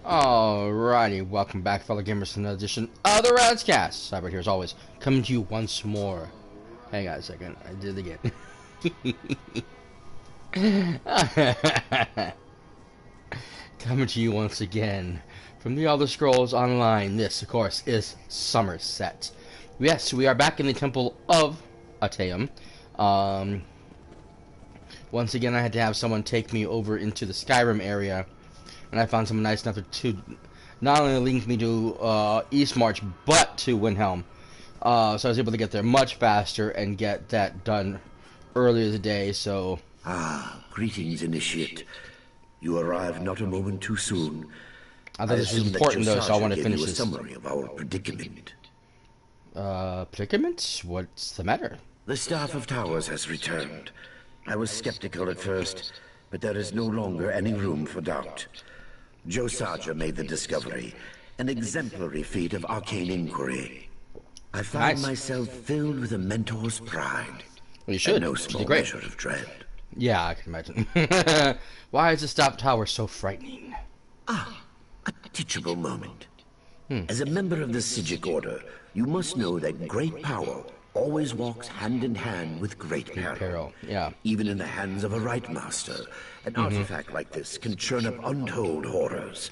Alrighty, welcome back, fellow gamers, to another edition of the Radscast. Cyberrat here, as always, coming to you once more. Hang on a second, I did it again. Coming to you once again from the Elder Scrolls Online. This, of course, is Summerset. Yes, we are back in the Temple of Ateum. Once again, I had to have someone take me over into the Skyrim area. And I found someone nice enough to not only link me to Eastmarch, but to Windhelm. So I was able to get there much faster and get that done earlier today, so... Greetings, Initiate. You arrived not a moment too soon. I thought this was important, though, so I want to finish this. A summary of our predicament. Predicament? What's the matter? The Staff of Towers has returned. I was skeptical at first, but there is no longer any room for doubt. Josiah made the discovery, an exemplary feat of arcane inquiry. I found myself filled with a mentor's pride. Well, you should. And no small measure of dread. Yeah, I can imagine. Why is the Staff Tower so frightening? A teachable moment. As a member of the Sijic Order, you must know that great power always walks hand in hand with great peril. Yeah. Even in the hands of a right master, an artifact like this can churn up untold horrors.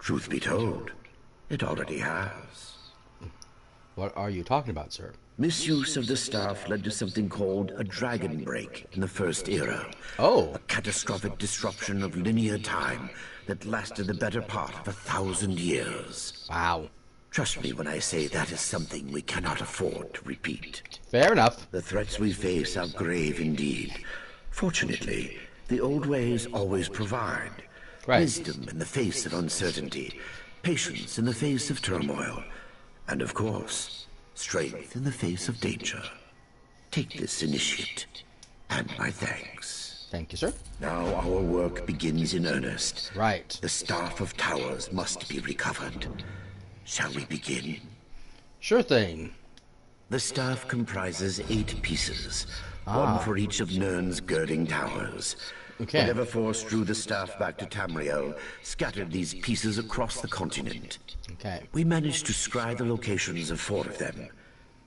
Truth be told, it already has. What are you talking about, sir? Misuse of the staff led to something called a dragon break in the First Era. Oh. A catastrophic disruption of linear time that lasted the better part of 1,000 years. Wow. Trust me when I say that is something we cannot afford to repeat. Fair enough. The threats we face are grave indeed. Fortunately, the old ways always provide. Right. Wisdom in the face of uncertainty, patience in the face of turmoil, and of course, strength in the face of danger. Take this, Initiate, and my thanks. Thank you, sir. Now our work begins in earnest. Right. The Staff of Towers must be recovered. Shall we begin? Sure thing. The staff comprises 8 pieces, one for each of Nirn's girding towers. Okay. Whatever force drew the staff back to Tamriel scattered these pieces across the continent. Okay. We managed to scry the locations of 4 of them.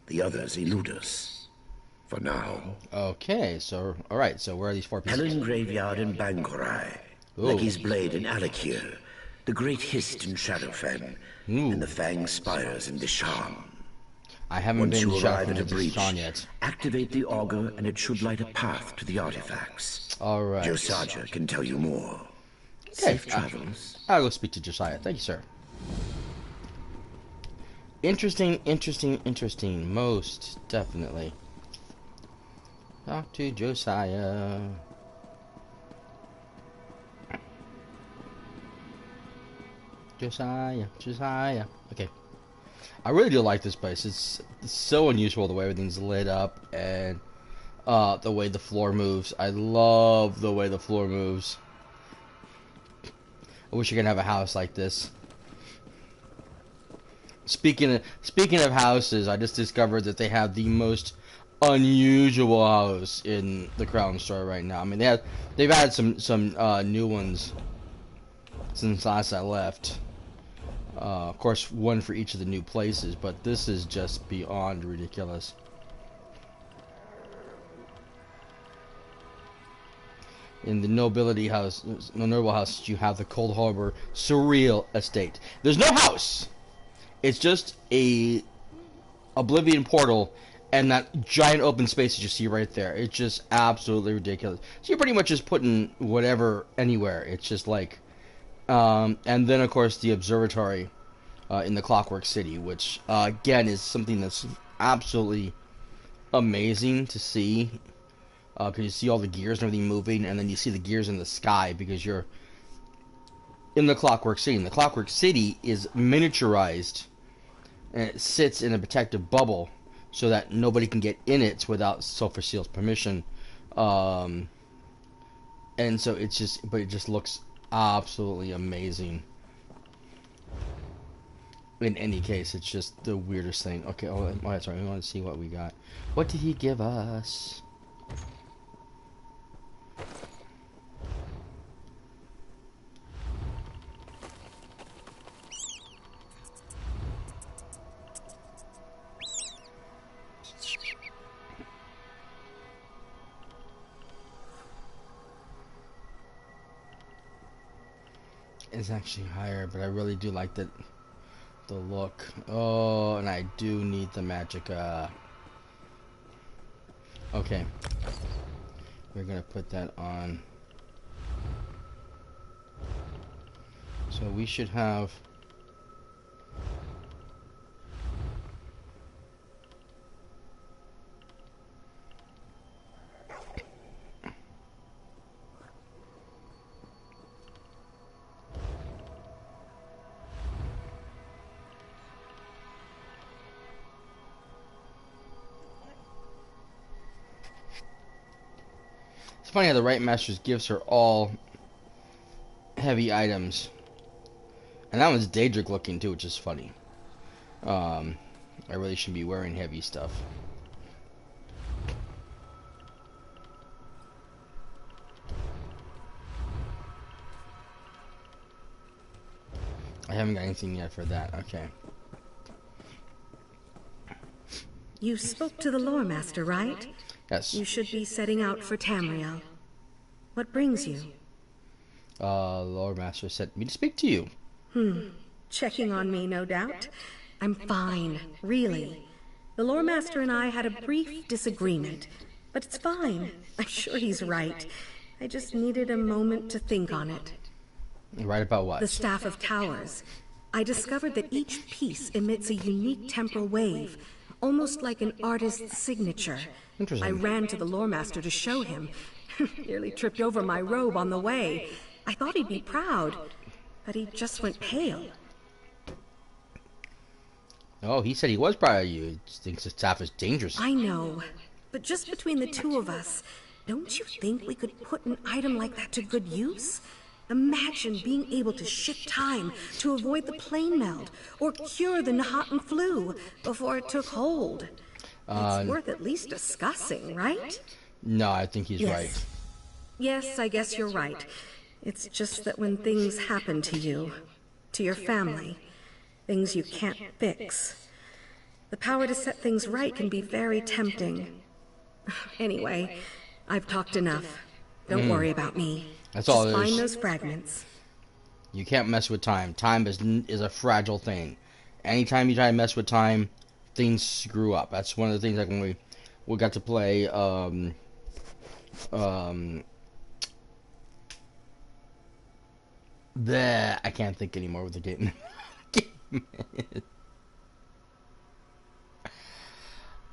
The others elude us. For now. Okay, so, alright, so where are these 4 pieces? Helen Graveyard in Bangorai, Lecky's Blade in Alakir, the Great Hist in Shadowfen, and the Fang Spires in Dishan. I haven't Once been you shot arrive from at a the breach, Dishan yet. activate the auger and it should light a path to the artifacts. Alright. Josiah can tell you more. Okay. Safe travels. I'll go speak to Josiah. Thank you, sir. Interesting, interesting, interesting. Most definitely. Talk to Josiah. Josiah. Okay. I really do like this place. It's so unusual the way everything's lit up and the way the floor moves. I love the way the floor moves. I wish I could have a house like this. Speaking of houses, I just discovered that they have the most unusual house in the Crown Store right now. I mean, they've had some new ones since last I left. Of course, one for each of the new places, but this is just beyond ridiculous. In the noble house, you have the Cold Harbor Surreal Estate. There's no house. It's just a Oblivion portal and that giant open space that you see right there. It's just absolutely ridiculous. So you're pretty much just putting whatever anywhere. It's just like, and then of course the observatory in the Clockwork City, which again is something that's absolutely amazing to see. Because you see all the gears and everything moving, and then you see the gears in the sky because you're in the Clockwork City. And the Clockwork City is miniaturized, and it sits in a protective bubble so that nobody can get in it without Sulfur Seal's permission. And so it just looks absolutely amazing. In any case, it's just the weirdest thing. Okay, sorry, we want to see what we got. What did he give us? is actually higher, but I really do like the look. Oh, and I do need the magicka. Okay. We're gonna put that on. So we should have... It's funny how the Right Masters gives her all heavy items. And that one's Daedric looking too, which is funny. I really shouldn't be wearing heavy stuff. I haven't got anything yet for that. Okay. You spoke to the lore master, right? Yes. You should be setting out for Tamriel. What brings you? Lore master sent me to speak to you. Checking on me, no doubt. I'm fine, really. The lore master and I had a brief disagreement, but it's fine. I'm sure he's right. I just needed a moment to think on it. Right about what? The Staff of Towers. I discovered that each piece emits a unique temporal wave, almost like an artist's signature. Interesting. I ran to the lore master to show him. Nearly tripped over my robe on the way. I thought he'd be proud, but he just went pale. Oh, he said he was proud of you. He thinks the staff is dangerous. I know, but just between the two of us, don't you think we could put an item like that to good use? Imagine being able to shift time to avoid the plane meld, or cure the Nahatan flu before it took hold. It's worth at least discussing, right? No, I think he's right. Yes, I guess you're right. It's just that when things happen to you, to your family, things you can't fix, the power to set things right can be very tempting. Anyway, I've talked enough. Don't worry about me. That's all Just it is. find those fragments. You can't mess with time. Time is a fragile thing. Anytime you try to mess with time, things screw up. That's one of the things, like when we got to play I can't think anymore with the game.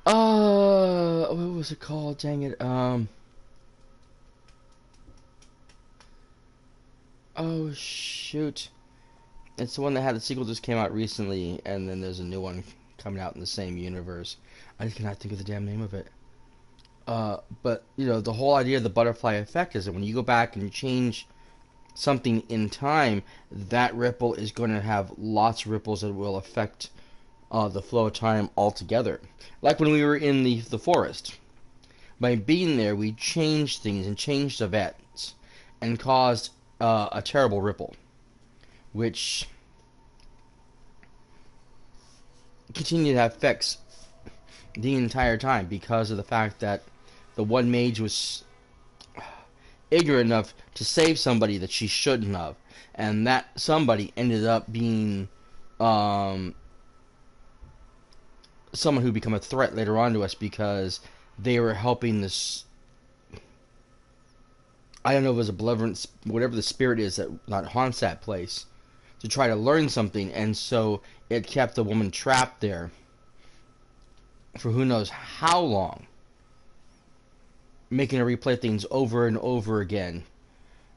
What was it called? Dang it. Oh shoot. It's the one that had the sequel just came out recently, and then there's a new one coming out in the same universe. I just cannot think of the damn name of it. But you know, the whole idea of the butterfly effect is that when you go back and you change something in time, that ripple is going to have lots of ripples that will affect the flow of time altogether. Like when we were in the forest. By being there, we changed things and changed events and caused a terrible ripple, which continued to have effects the entire time because of the fact that the one mage was ignorant enough to save somebody that she shouldn't have, and that somebody ended up being someone who became a threat later on to us because they were helping this, I don't know if it was a malevolent, whatever the spirit is that haunts that place, to try to learn something, and so it kept the woman trapped there for who knows how long, making her replay things over and over again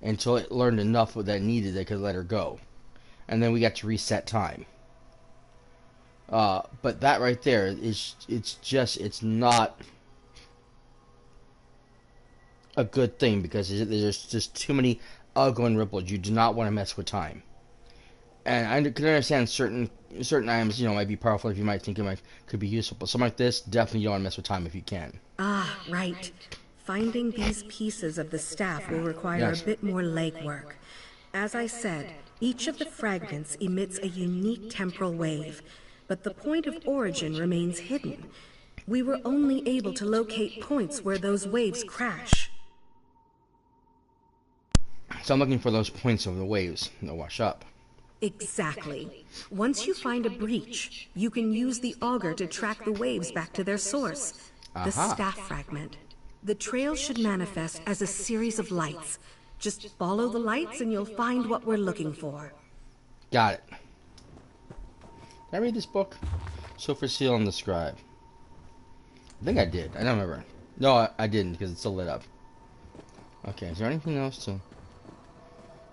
until it learned enough that it needed they could let her go. And then we got to reset time. But that right there is, it's not a good thing because there's just too many outgoing ripples. You do not want to mess with time. And I can understand certain items, might be powerful if you might think it could be useful, but something like this, definitely you don't want to mess with time if you can. Ah, right. Finding these pieces of the staff will require a bit more legwork. As I said, each of the fragments emits a unique temporal wave, but the point of origin remains hidden. We were only able to locate points where those waves crash. So I'm looking for those points of the waves that wash up. Exactly. Once you find a breach, you can use the auger to track the waves back to their source, the Aha. staff fragment. The trail should manifest as a series of lights. Just follow the lights and you'll find what we're looking for. Got it. Did I read this book? So for Seal and the Scribe. I think I did. I don't remember. No, I didn't because it's still lit up. Okay, is there anything else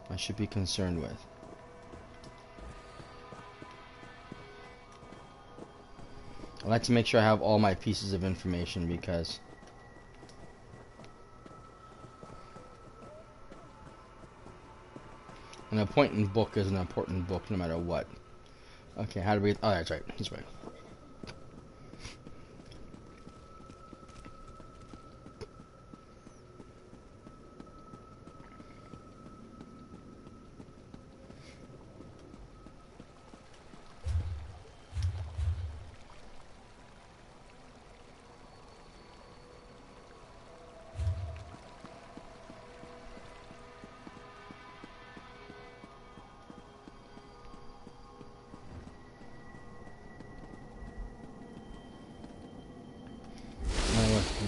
I should be concerned with? I like to make sure I have all my pieces of information because an important book is an important book no matter what. Okay, how do we... Oh, that's right. This way.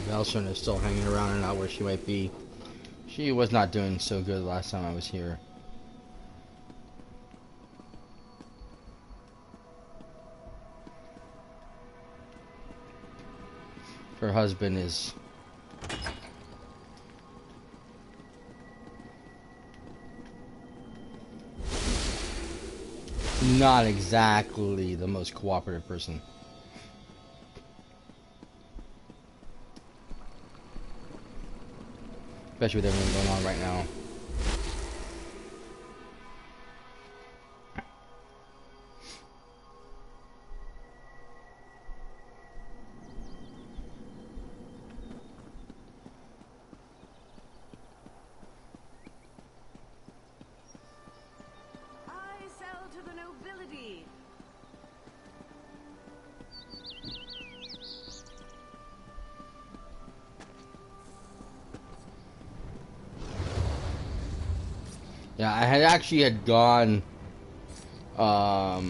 Belson is still hanging around and not where she might be. She was not doing so good last time I was here. Her husband is not exactly the most cooperative person. Especially with everything going on right now. I sell to the nobility. Yeah, I had actually had gone I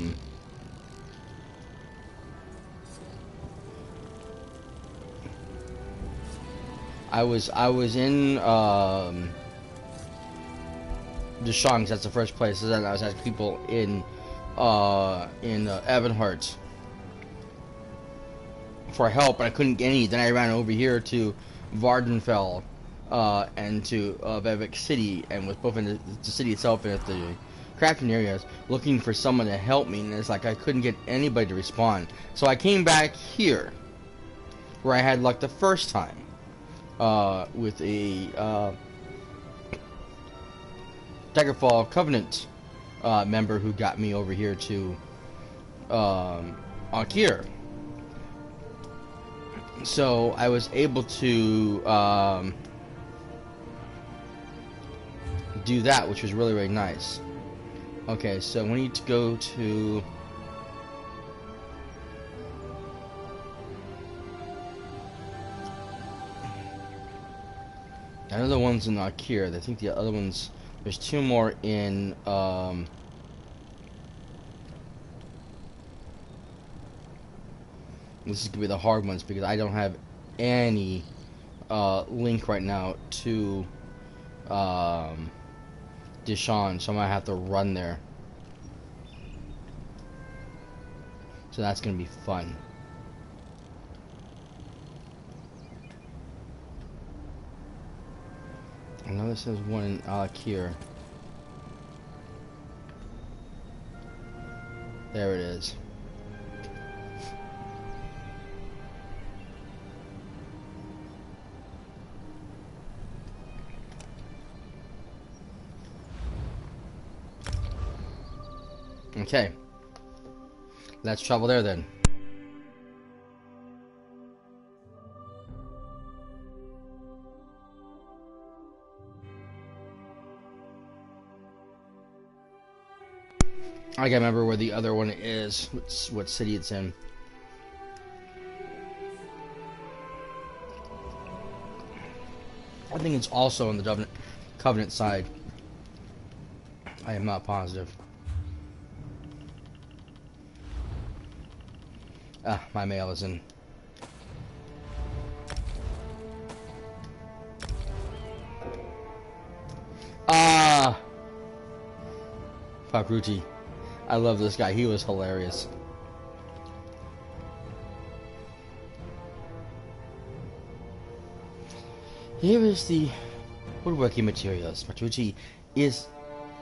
was in Deshawn, 'cause that's the first place. And I was asking people in Evanhart for help, and I couldn't get any. Then I ran over here to Vardenfell and to Vivek City, and was both in the city itself and at the crafting areas, looking for someone to help me. And it's like I couldn't get anybody to respond. So I came back here, where I had luck the first time, with a Daggerfall Covenant member who got me over here to Akir. So I was able to do that, which was really, really nice. Okay, so we need to go to... I know the ones in Akir. I think the other ones... There's two more in... This is going to be the hard ones because I don't have any link right now to Deshawn, so I'm going to have to run there. So that's going to be fun. I know this has one in Alakir. There it is. Okay. Let's travel there then. I can't remember where the other one is, what city it's in. I think it's also on the Covenant side. I am not positive. Ah, my mail is in. Ah! Fakruti. I love this guy. He was hilarious. Here is the woodworking materials. Fakruti is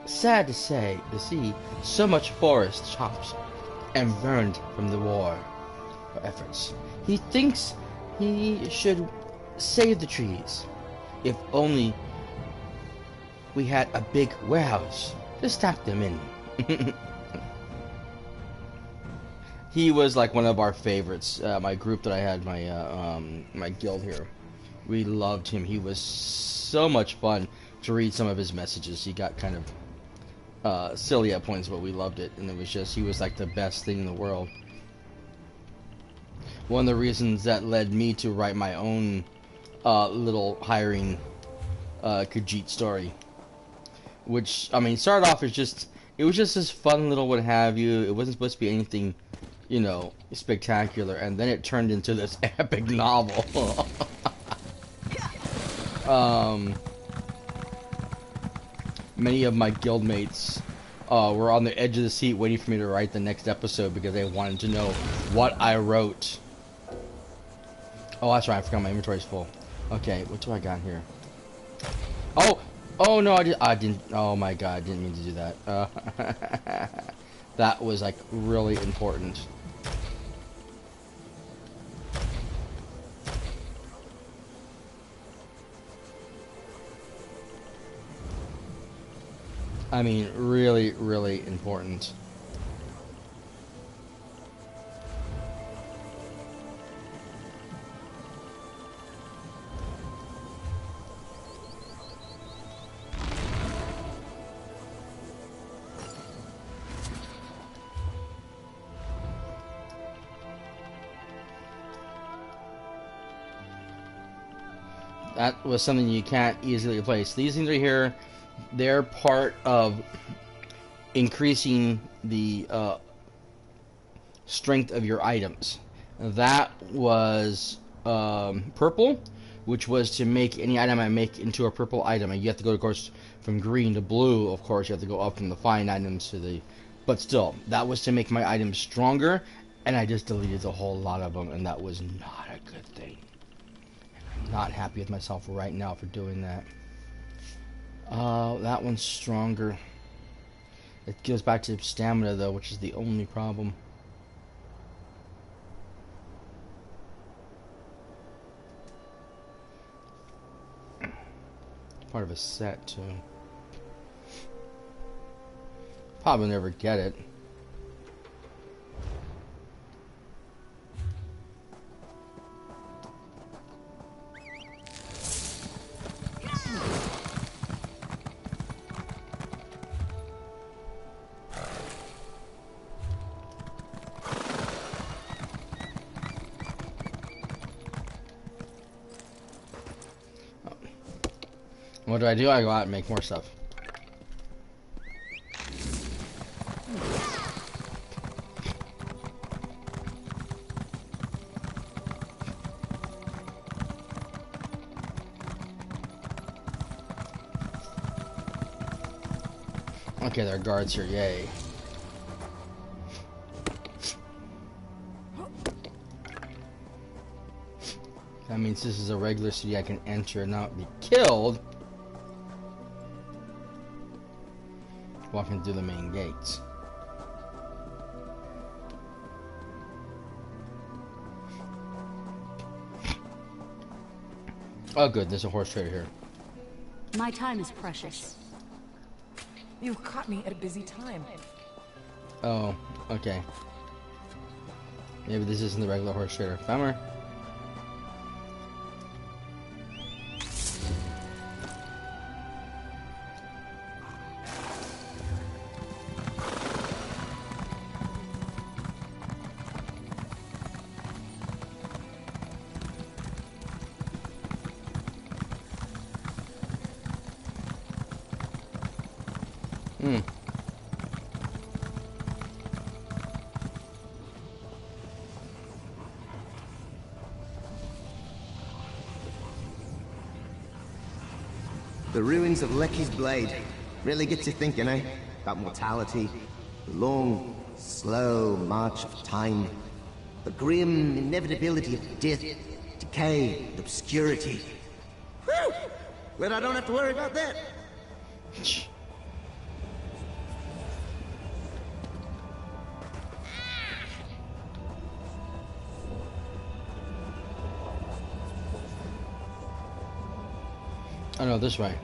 sad to see so much forest chopped and burned from the war efforts. He thinks he should save the trees. If only we had a big warehouse to stack them in. He was like one of our favorites. My group that I had, my guild here, we loved him. He was so much fun to read some of his messages. He got kind of silly at points, but we loved it, and it was just, he was like the best thing in the world. One of the reasons that led me to write my own little hiring Khajiit story, which, I mean, started off as just, it was just this fun little what have you. It wasn't supposed to be anything, you know, spectacular, and then it turned into this epic novel. Many of my guildmates were on the edge of the seat waiting for me to write the next episode because they wanted to know what I wrote. Oh, that's right, I forgot my inventory's full. Okay, what do I got here? Oh no, I didn't, oh my god, I didn't mean to do that. That was like really important. I mean, really, really important. That was something you can't easily replace. These things right here, they're part of increasing the strength of your items. That was purple, which was to make any item I make into a purple item. And you have to go, of course, from green to blue. Of course, you have to go up from the fine items to the... But still, that was to make my items stronger, and I just deleted a whole lot of them, and that was not a good thing. I'm not happy with myself right now for doing that. That one's stronger. It goes back to stamina, though, which is the only problem. Part of a set, too. Probably never get it. What do? I go out and make more stuff. Okay, there are guards here, yay. That means this is a regular city I can enter and not be killed. Walking through the main gates. Oh good, there's a horse trader here. My time is precious. You've caught me at a busy time. Oh, okay. Maybe this isn't the regular horse trader. Bummer. The ruins of Lecky's Blade really gets you thinking, eh? About mortality, the long, slow march of time, the grim inevitability of death, decay, and obscurity. Whew! Glad I don't have to worry about that. Oh no, this way.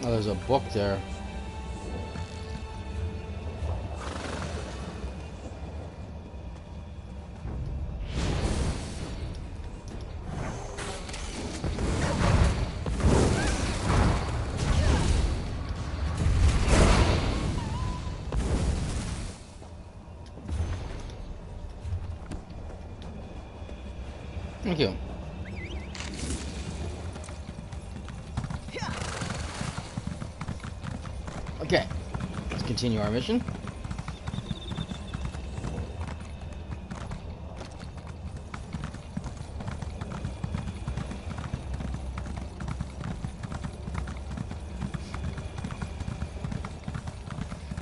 Oh, there's a book there. Thank you. Okay, let's continue our mission.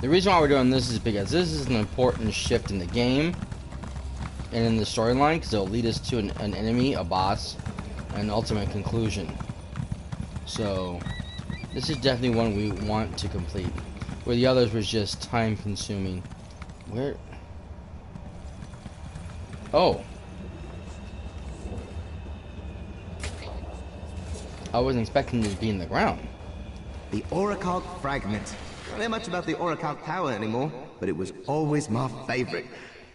The reason why we're doing this is because this is an important shift in the game and in the storyline, because it'll lead us to an enemy, a boss, and an ultimate conclusion. So this is definitely one we want to complete, where the others was just time consuming. Where? Oh, I wasn't expecting this to be in the ground. The Orichalc Fragment. I don't know much about the Orichalc Tower anymore, but it was always my favorite.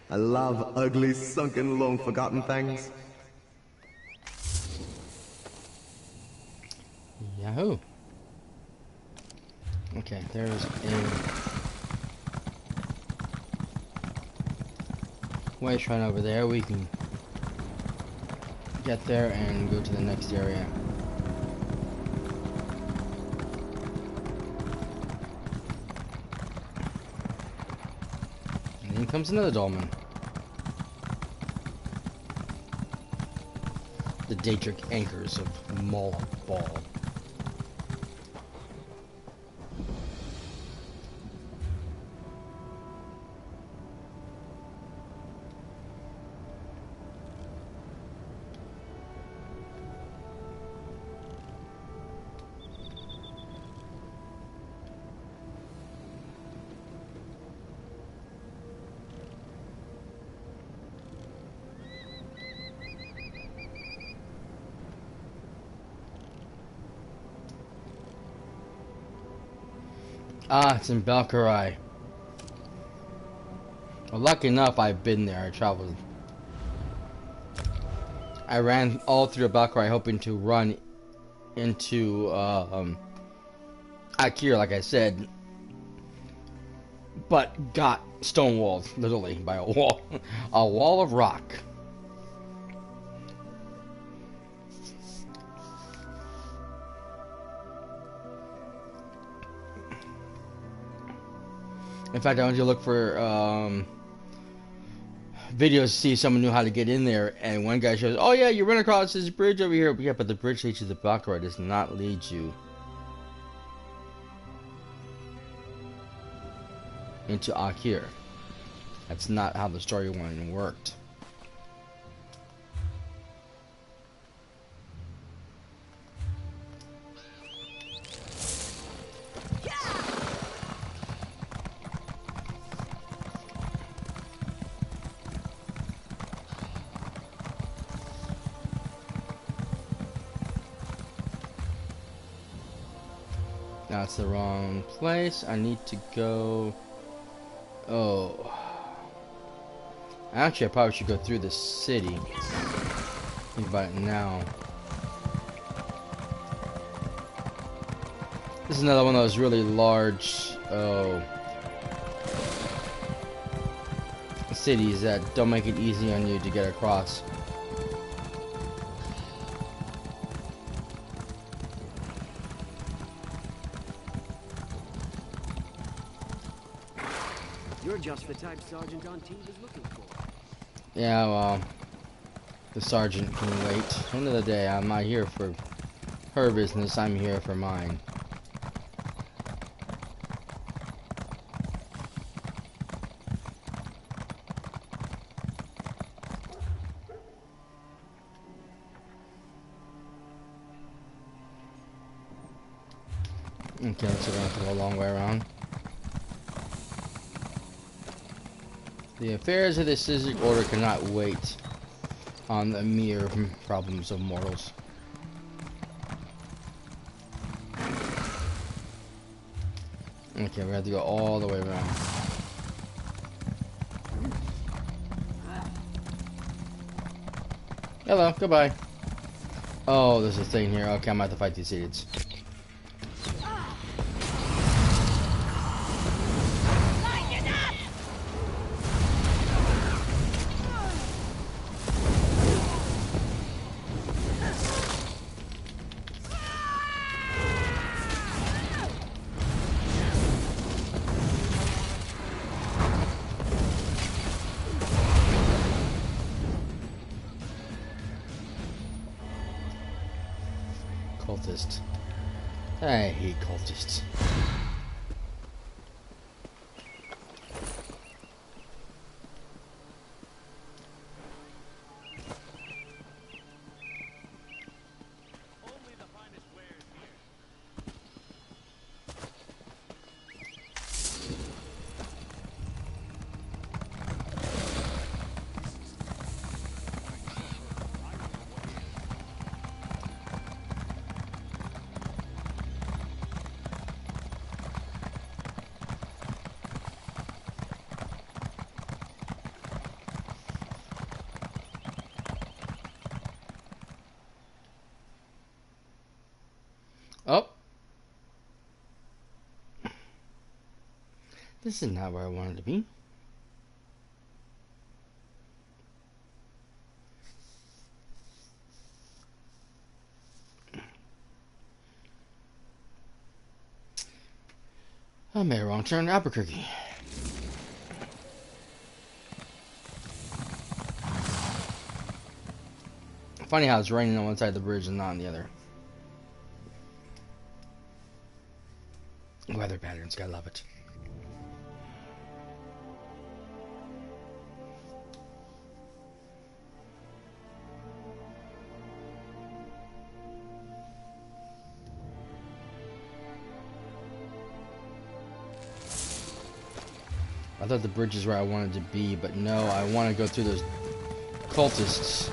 I love ugly, sunken, long-forgotten things. Yahoo! Okay, there's a way shrine over there. We can get there and go to the next area. And then comes another dolmen. The Daedric anchors of Mollball. Ah, it's in Valkyrie. Well, lucky enough, I've been there. I traveled. I ran all through Valkyrie, hoping to run into Akir, like I said, but got stonewalled, literally, by a wall of rock. In fact, I went to look for videos to see if someone knew how to get in there, and one guy shows, oh yeah, you run across this bridge over here. Yeah, but the bridge leads you to the Valkyrie, does not lead you into Akir. That's not how the storyline worked. That's the wrong place. I need to go. Oh. Actually, I probably should go through the city. Think about it now. This is another one of those really large. Oh. cities that don't make it easy on you to get across. You're just the type Sergeant on TV was looking for. Yeah, well, the sergeant can wait. End of the day, I'm not here for her business, I'm here for mine. Okay, so we're gonna have to go a long way around. The affairs of the Civic Order cannot wait on the mere problems of mortals. Okay, we have to go all the way around. Hello, goodbye. Oh, there's a thing here. Okay, I'm gonna have to fight these idiots. Cultist. I hate cultists. Oh! This is not where I wanted to be. I made a wrong turn to Albuquerque. Funny how it's raining on one side of the bridge and not on the other. Weather patterns, gotta love it. I thought the bridge is where I wanted to be, but no, I want to go through those cultists.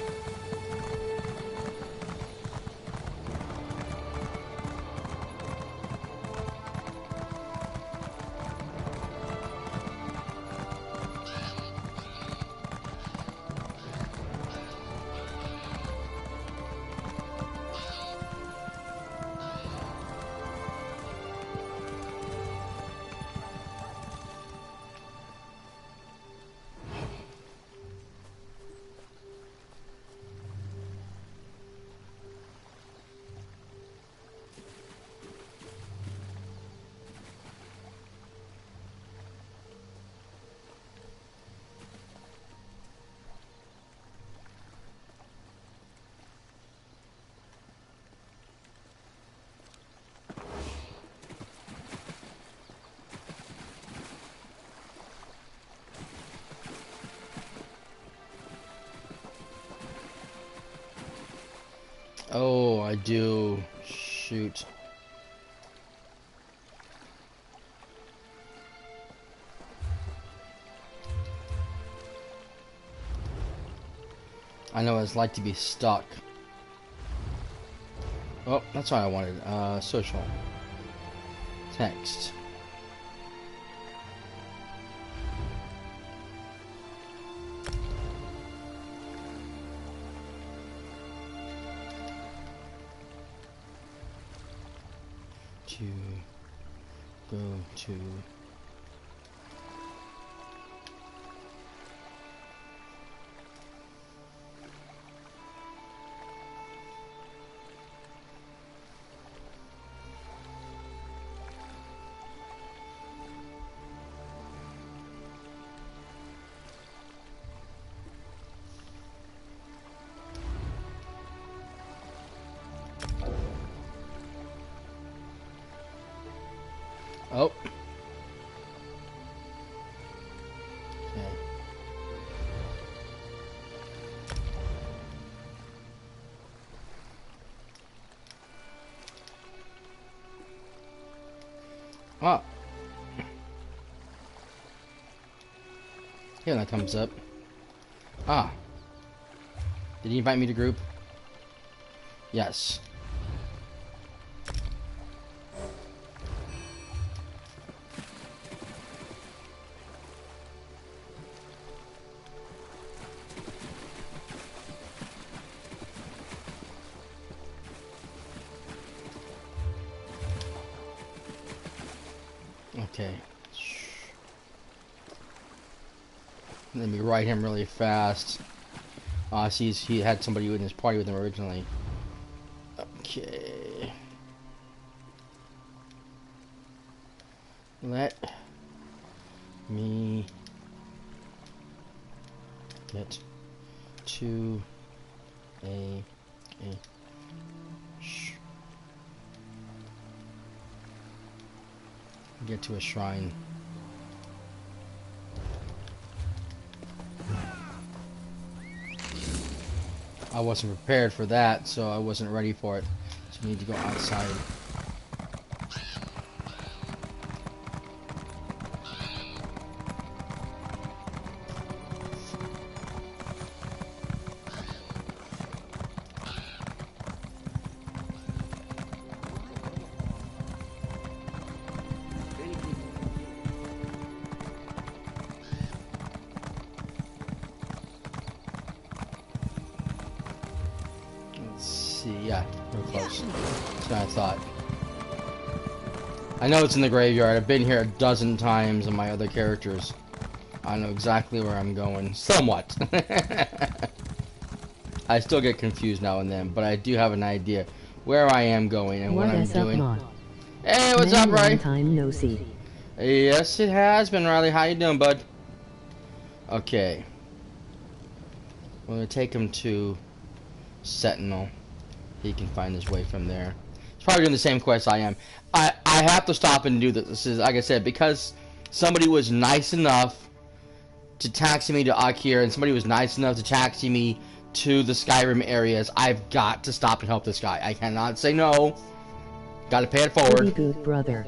Oh, I do. Shoot. I know what it's like to be stuck. Oh, that's what I wanted. Social. Text. To go to Oh. Here that comes up. Ah. Did he invite me to group? Yes. Okay. Let me write him really fast. I see he had somebody in his party with him originally. Okay. Let me get to a get to a shrine. I wasn't prepared for that, so I wasn't ready for it. So we need to go outside. Yeah, real close. That's what I thought. I know it's in the graveyard. I've been here a dozen times on my other characters. I know exactly where I'm going. Somewhat. I still get confused now and then, but I do have an idea where I am going and what I'm doing. Hey, what's up, Ray? Long time no see. Yes, it has been, Riley. How you doing, bud? Okay. We're gonna take him to Sentinel. He can find his way from there. He's probably doing the same quest I am. I have to stop and do this. This is, like I said, because somebody was nice enough to taxi me to Akir, and somebody was nice enough to taxi me to the Skyrim areas. I've got to stop and help this guy. I cannot say no. Gotta pay it forward. Good brother.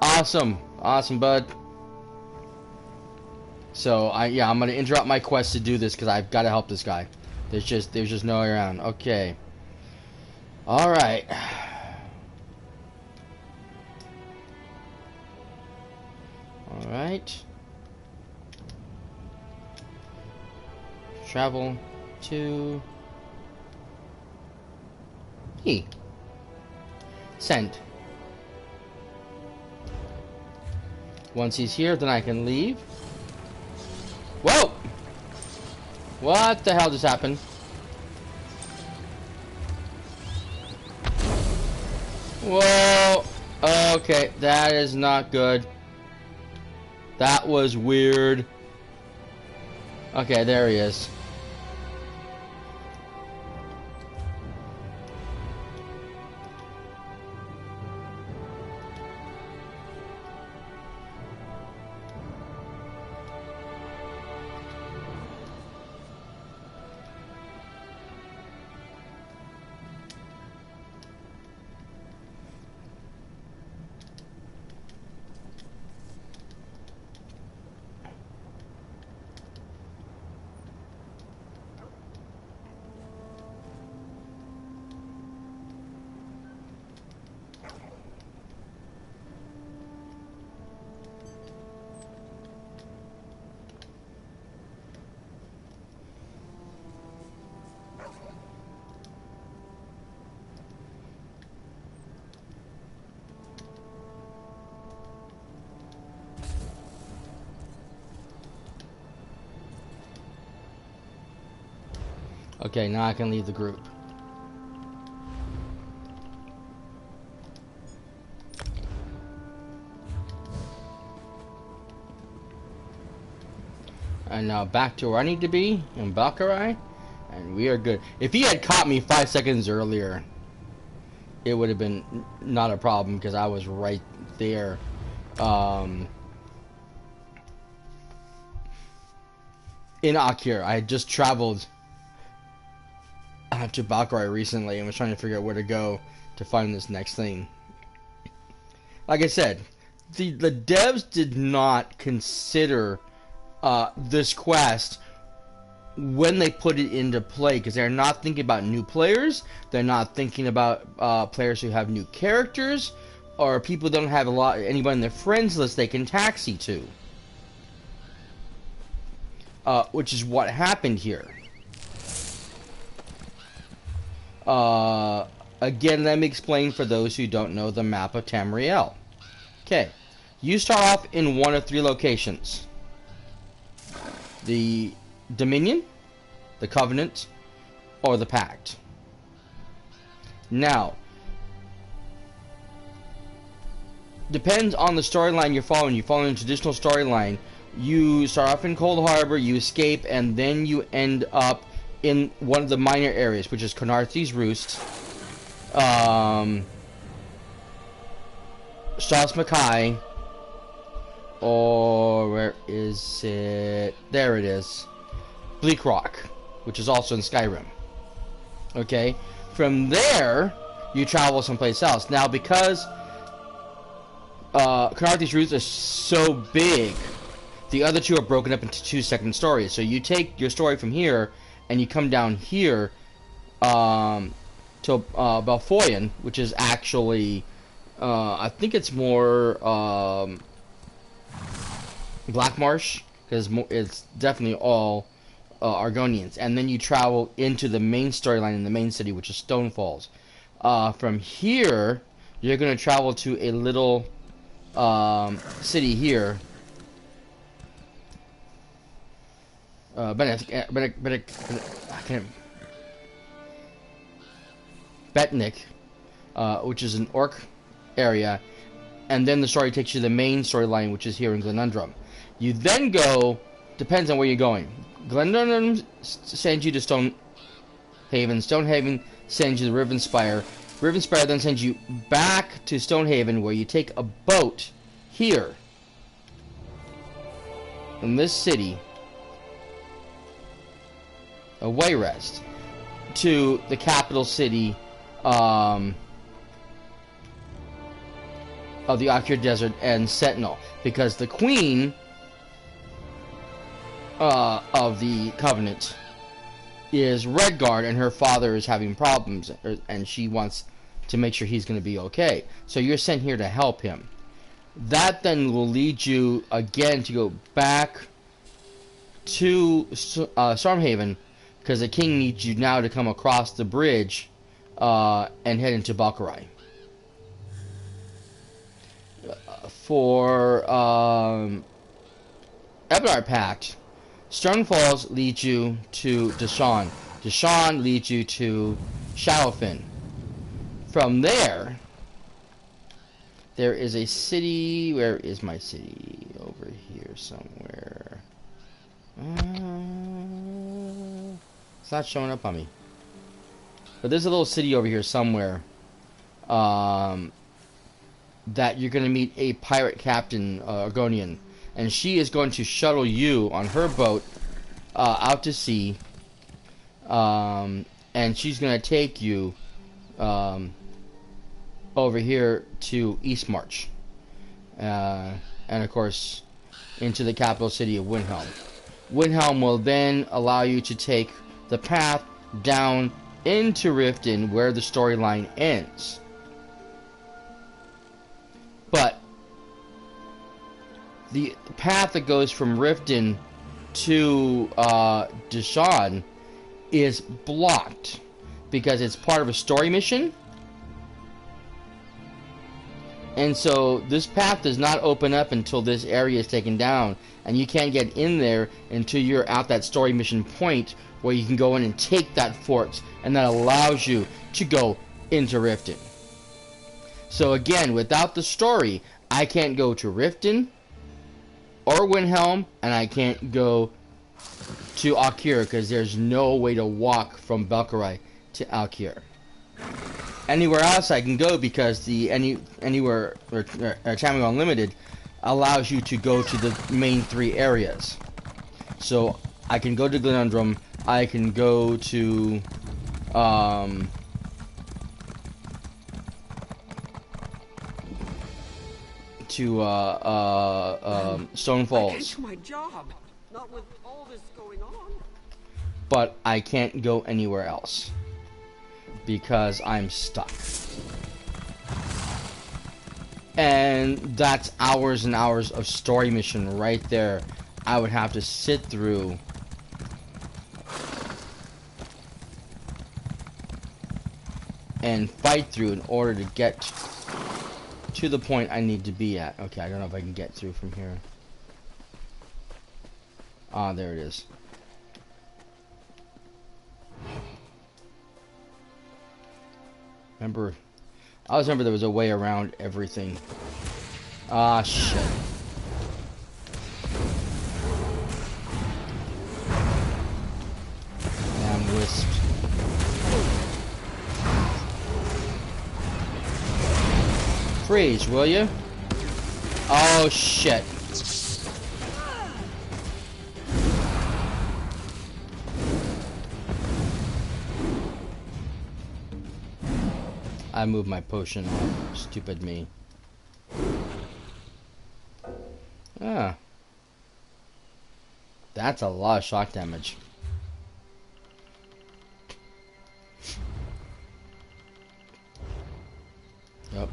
Awesome. Awesome, bud. So, I'm gonna interrupt my quest to do this because I've got to help this guy. There's just no way around. Okay. Alright. Alright. Travel to E. Send. Once he's here, then I can leave. Whoa! What the hell just happened? Whoa! Okay, that is not good. That was weird. Okay, there he is. Okay, now I can leave the group. And now back to where I need to be in Valkyrie, and we are good. If he had caught me 5 seconds earlier, it would have been not a problem because I was right there. In Akir, I had just traveled to Valkyrie recently and was trying to figure out where to go to find this next thing. like I said, the devs did not consider this quest when they put it into play, because they're not thinking about new players. They're not thinking about players who have new characters, or people who don't have anybody in their friends list they can taxi to. Which is what happened here. Again, let me explain for those who don't know the map of Tamriel. Okay, you start off in one of 3 locations. The Dominion, the Covenant, or the Pact. Now, depends on the storyline you're following. You follow a traditional storyline. You start off in Cold Harbor, you escape, and then you end up in one of the minor areas, which is Canarthy's Roost, Straus Mackay, or where is it? There it is. Bleak Rock, which is also in Skyrim. Okay? From there, you travel someplace else. Now, because Canarthy's Roost is so big, the other 2 are broken up into 2 second stories. So you take your story from here, and you come down here to Belfoyen, which is actually, I think it's more Black Marsh, because it's definitely all Argonians. And then you travel into the main storyline in the main city, which is Stone Falls. From here, you're going to travel to a little city here. Betnik, which is an orc area, and then the story takes you to the main storyline, which is here in Glenundrum. You then go, depends on where you're going. Glenundrum sends you to Stonehaven. Stonehaven sends you to Rivenspire. Rivenspire then sends you back to Stonehaven, where you take a boat here in this city, a Wayrest, to the capital city of the Akir Desert and Sentinel, because the queen of the Covenant is Redguard, and her father is having problems, and she wants to make sure he's going to be okay. So you're sent here to help him. That then will lead you again to go back to Stormhaven, because the king needs you now to come across the bridge and head into Valkyrie. For Ebnar Pact, Stone Falls leads you to Deshaun. Deshaun leads you to Shadowfin. From there, there is a city. Where is my city? Over here somewhere. It's not showing up on me. But there's a little city over here somewhere that you're going to meet a pirate captain, Argonian. And she is going to shuttle you on her boat out to sea. And she's going to take you over here to Eastmarch. And of course, into the capital city of Windhelm. Windhelm will then allow you to take the path down into Riften, where the storyline ends. But the path that goes from Riften to Deshaun is blocked because it's part of a story mission. And so this path does not open up until this area is taken down, and you can't get in there until you're at that story mission point where you can go in and take that fort, and that allows you to go into Riften. So again, without the story, I can't go to Riften or Windhelm, and I can't go to Akir, because there's no way to walk from Valkyrie to Akir. Anywhere else I can go, because the anywhere Tamriel Unlimited allows you to go to the main 3 areas. So I can go to Glenundrum, I can go to Stone I Falls, can't do my job. Not with all this going on. but I can't go anywhere else because I'm stuck. And that's hours and hours of story mission right there. I would have to sit through and fight through in order to get to the point I need to be at. Okay, I don't know if I can get through from here. Ah, there it is. Remember, I always remember there was a way around everything. Ah, shit. Damn wisp. Freeze, will you? Oh, shit. I moved my potion off. Stupid me. Ah. That's a lot of shock damage. Yep.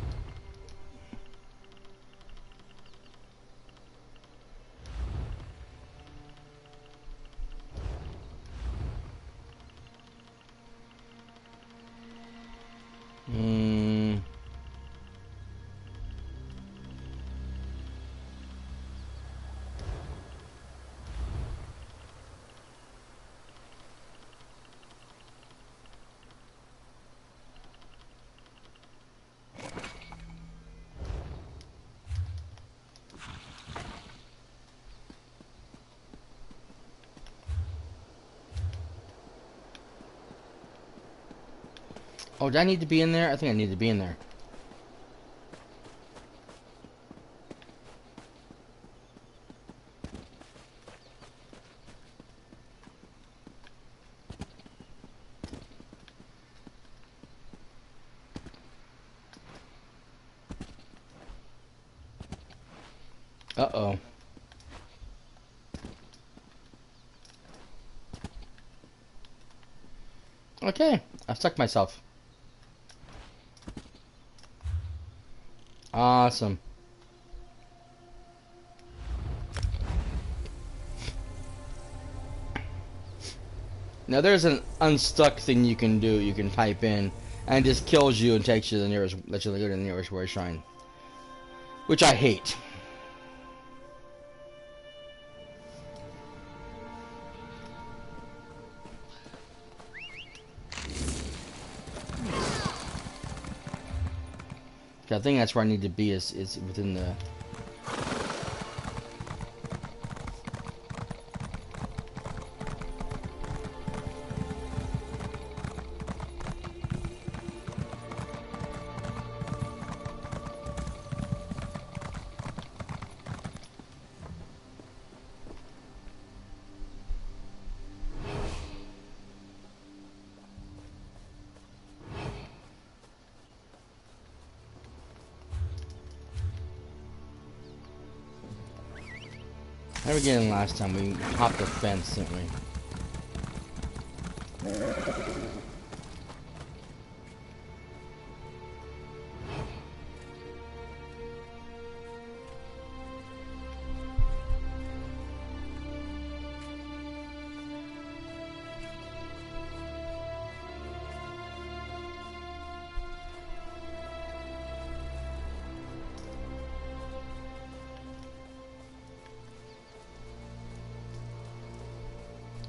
Oh, do I need to be in there? I think I need to be in there. Uh-oh. Okay, I've stuck myself. Awesome. Now there's an unstuck thing you can do. You can type in, and it just kills you and takes you to the nearest, lets you go to the nearest warrior shrine, which I hate. I think that's where I need to be. Is within the. How did we get in last time? We hopped the fence, didn't we?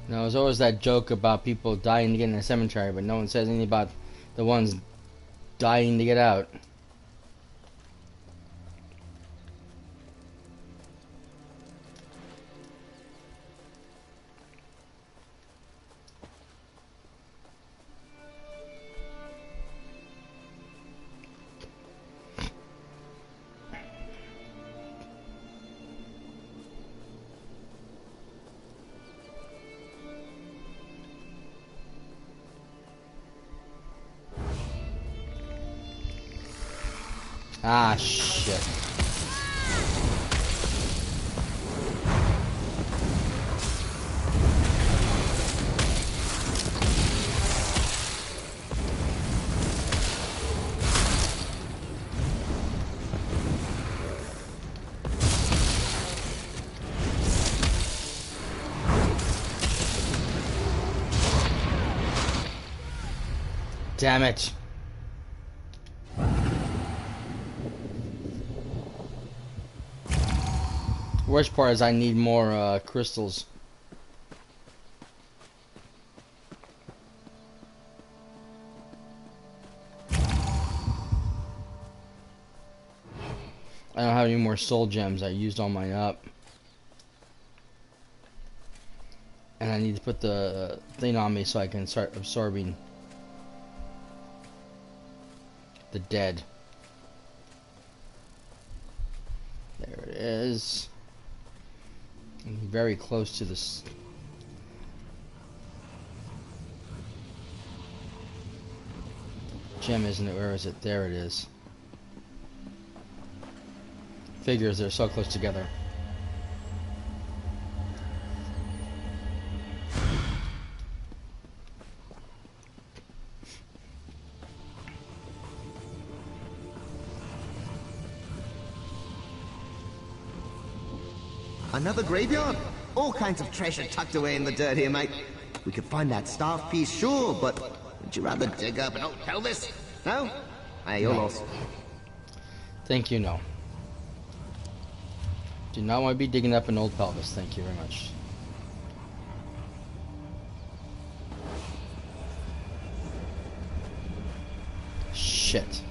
Now, there's always that joke about people dying to get in a cemetery, but no one says anything about the ones dying to get out. Ah, shit. Damn it. Worst part is I need more crystals. I don't have any more soul gems. I used all mine up. And I need to put the thing on me so I can start absorbing the dead. There it is. I'm very close to this. Gem, isn't it? Where is it? There it is. Figures, they're so close together. Another graveyard? All kinds of treasure tucked away in the dirt here, mate. We could find that staff piece, sure, but would you rather dig up an old pelvis? No? Hey, you're lost. Thank you, no. Do not want to be digging up an old pelvis. Thank you very much. Shit.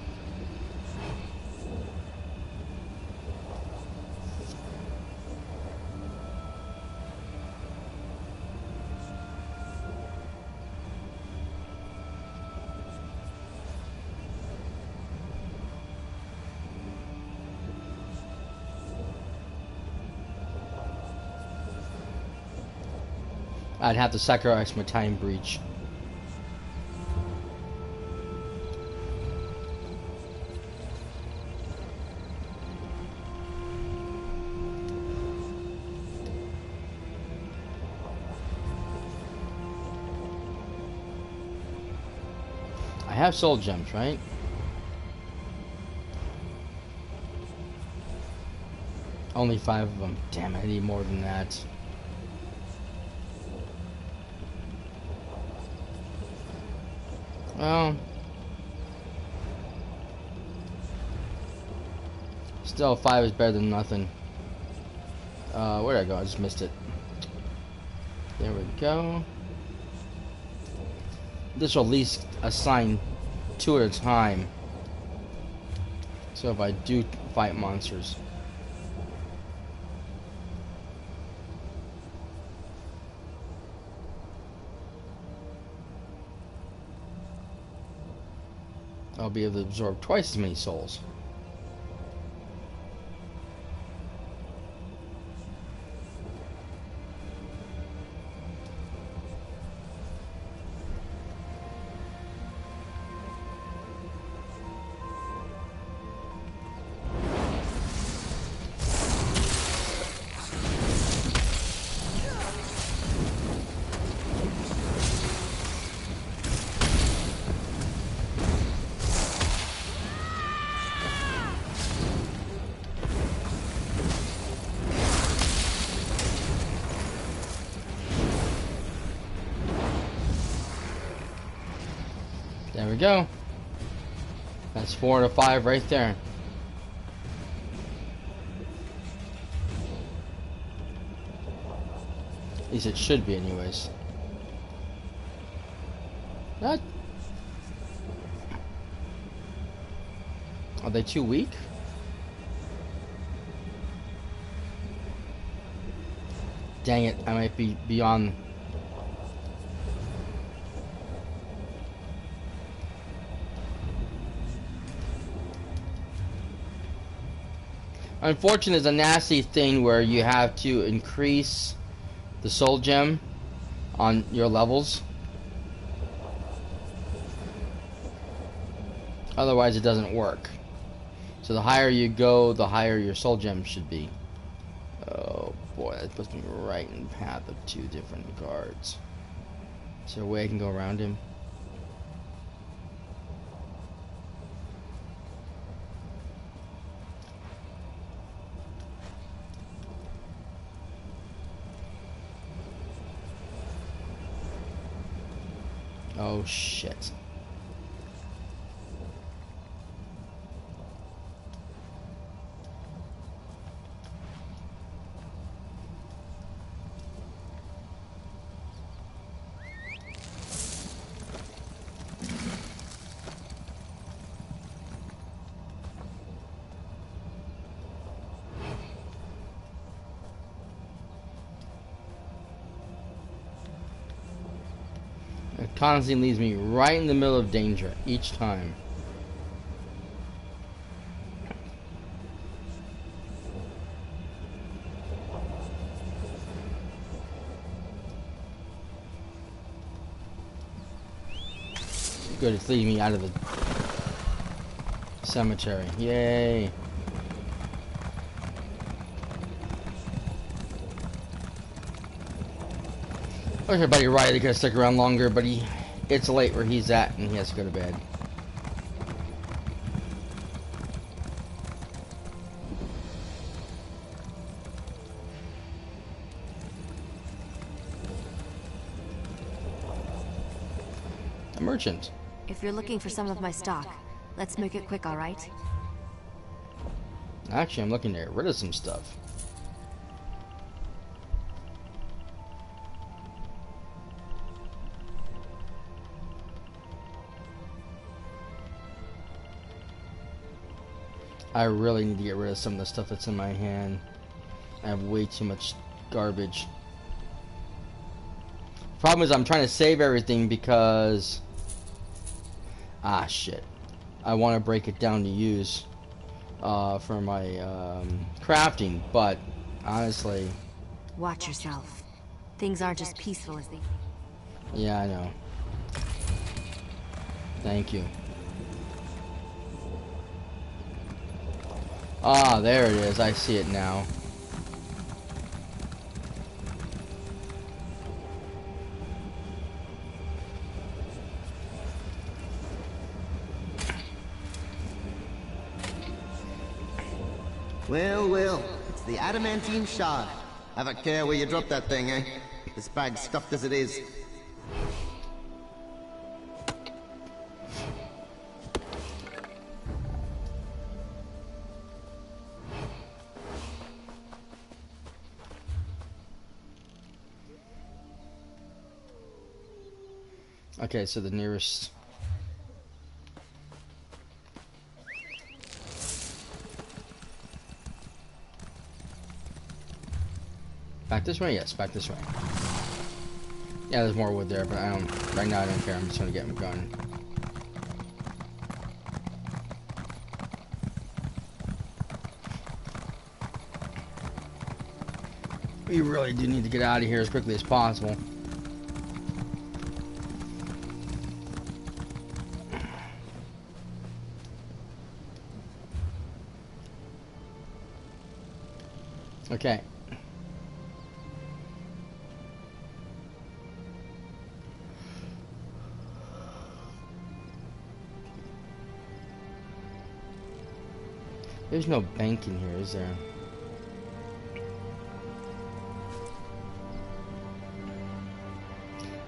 I'd have to sacrifice my time breach. I have soul gems, right? Only 5 of them. Damn, I need more than that. Well, still 5 is better than nothing. Where'd I go? I just missed it. There we go. This will at least assign 2 at a time. So if I do fight monsters. I'll be able to absorb twice as many souls. There we go. That's 4 to 5 right there. At least it should be anyways. What? Are they too weak? Dang it, I might be beyond. Unfortunately, there's a nasty thing where you have to increase the soul gem on your levels. Otherwise, it doesn't work. So the higher you go, the higher your soul gem should be. Oh boy, that puts me right in the path of 2 different guards. Is there a way I can go around him? Oh shit. constantly leaves me right in the middle of danger each time. Good, it's leading me out of the cemetery. Yay! I wish our buddy Riley could have stuck around longer, but it's late where he's at and he has to go to bed. A merchant. If you're looking for some of my stock, let's make it quick, all right? Actually, I'm looking to get rid of some stuff. I really need to get rid of some of the stuff that's in my hand. I have way too much garbage. Problem is I'm trying to save everything because... Ah, shit. I want to break it down to use for my crafting, but honestly... Watch yourself. Things aren't as peaceful as they... Yeah, I know. Thank you. Ah, there it is. I see it now. Well, well, it's the adamantine shard. Have a care where you drop that thing, eh? This bag's stuffed as it is. Okay, so the nearest... Back this way? Yes, back this way. Yeah, there's more wood there, but I don't... Right now I don't care. I'm just gonna get him going. We really do need to get out of here as quickly as possible. Okay. There's no bank in here, is there?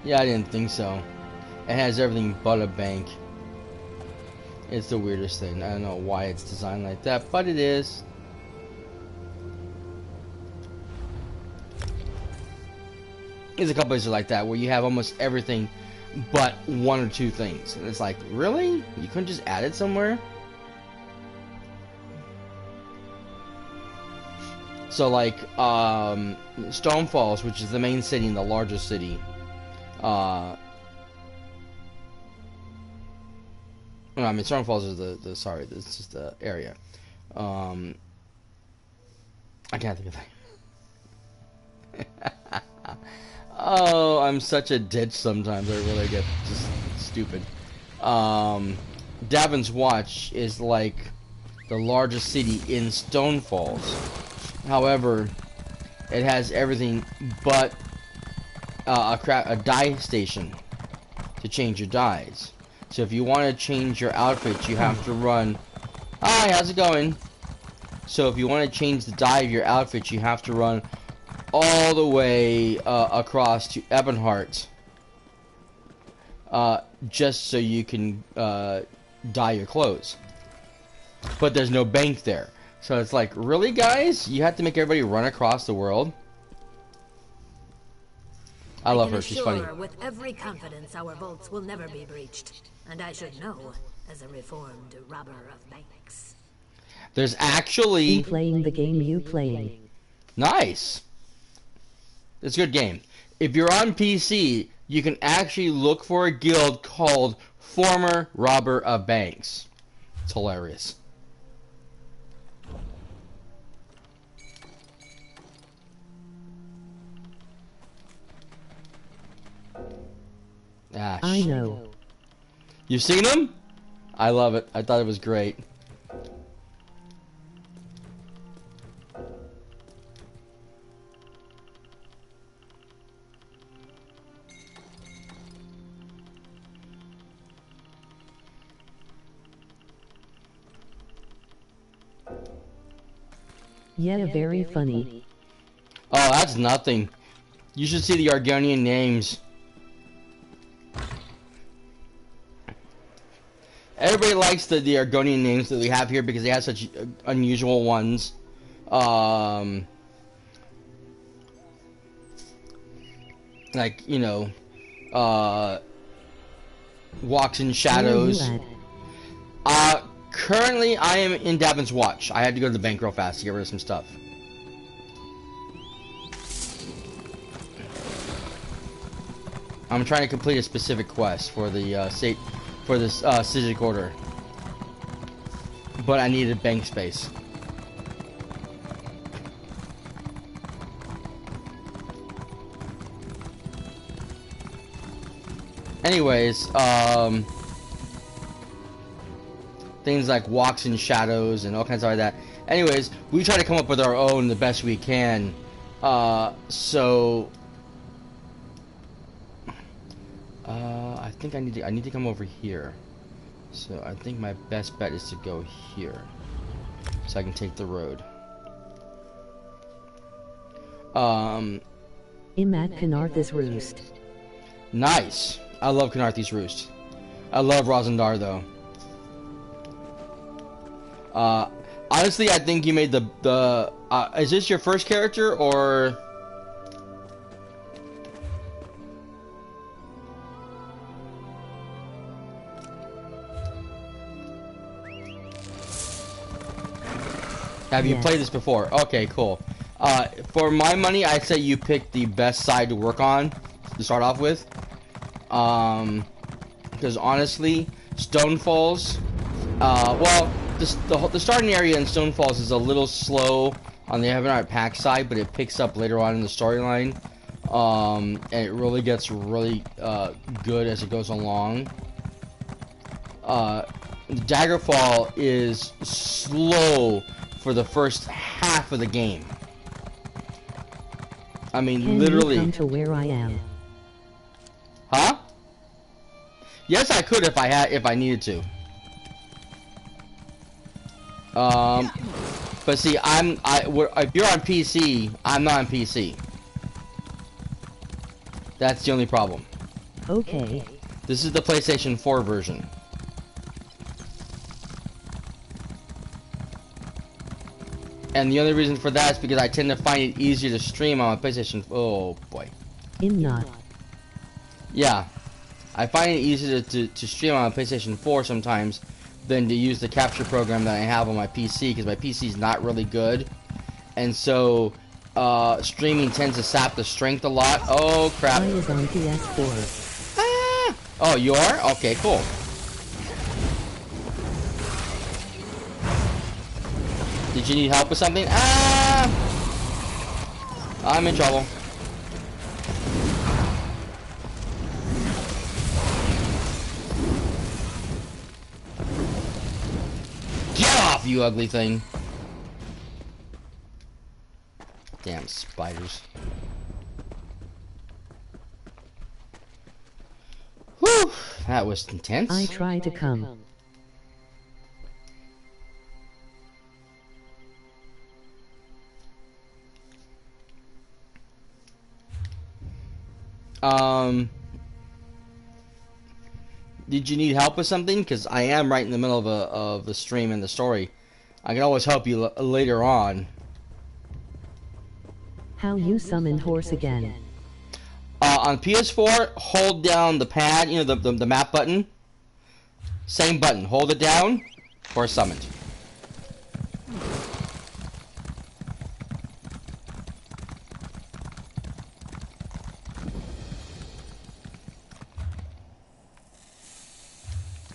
Yeah, I didn't think so. It has everything but a bank. It's the weirdest thing. I don't know why it's designed like that, but it is. There's a couple places like that where you have almost everything but one or two things. And it's like, really? You couldn't just add it somewhere? So like, Stone Falls, which is the main city and the largest city, no, I mean, Stone Falls is sorry, this is the area. I can't think of that. Oh, I'm such a ditch sometimes. I really get just stupid. Davin's Watch is like the largest city in Stone Falls. However, it has everything but a dye station to change your dyes. So if you want to change your outfit, you have to run. Hi, how's it going? So if you want to change the dye of your outfit, you have to run all the way across to Ebonheart, just so you can dye your clothes. But there's no bank there. So it's like, really, guys? You have to make everybody run across the world? I love her. She's funny. With every confidence, our vaults will never be breached, and I should know, as a reformed robber of banks. There's actually playing the game you playing. Nice. It's a good game. If you're on PC, you can actually look for a guild called Former Robber of Banks. It's hilarious. Ah, I know. You've seen him? I love it. I thought it was great. Yeah, very funny. Oh, that's nothing. You should see the Argonian names. Everybody likes the Argonian names that we have here because they have such unusual ones. Like, you know, Walks in Shadows. Currently, I am in Davin's Watch. I had to go to the bank real fast to get rid of some stuff. I'm trying to complete a specific quest for the Civic Order, but I needed bank space. Anyways, things like Walks in Shadows and all kinds of like that. Anyways, we try to come up with our own the best we can. I think I need to come over here. So I think my best bet is to go here, so I can take the road. I'm at Canarth's Roost. Nice. I love Canarth's Roost. I love Rosendar though. Honestly, I think you made the is this your first character or? Have you played this before? Okay, cool. For my money, I'd say you picked the best side to work on to start off with. Because honestly, Stonefalls, well, the starting area in Stonefalls is a little slow on the Heavenheart Pack side, but it picks up later on in the storyline. And it really gets really good as it goes along. Daggerfall is slow for the first half of the game. I mean, Can literally. You come to where I am? Huh? Yes, I could if I needed to. But see, if you're on PC, I'm not on PC. That's the only problem. Okay. This is the PlayStation 4 version. And the only reason for that is because I tend to find it easier to stream on my PlayStation. Oh boy. I'm not. Yeah, I find it easier to stream on my PlayStation 4 sometimes than to use the capture program that I have on my PC, because my PC is not really good, and so streaming tends to sap the strength a lot. Oh crap! I is on PS4. Ah! Oh, you are? Okay, cool. Did you need help with something? Ah! I'm in trouble. Get off, you ugly thing. Damn spiders. Whew, that was intense. I try to come. Did you need help with something? Because I am right in the middle of the stream and the story. I can always help you later on. How you summoned horse again? On PS4, hold down the pad, you know, the map button. Same button, hold it down, or summoned.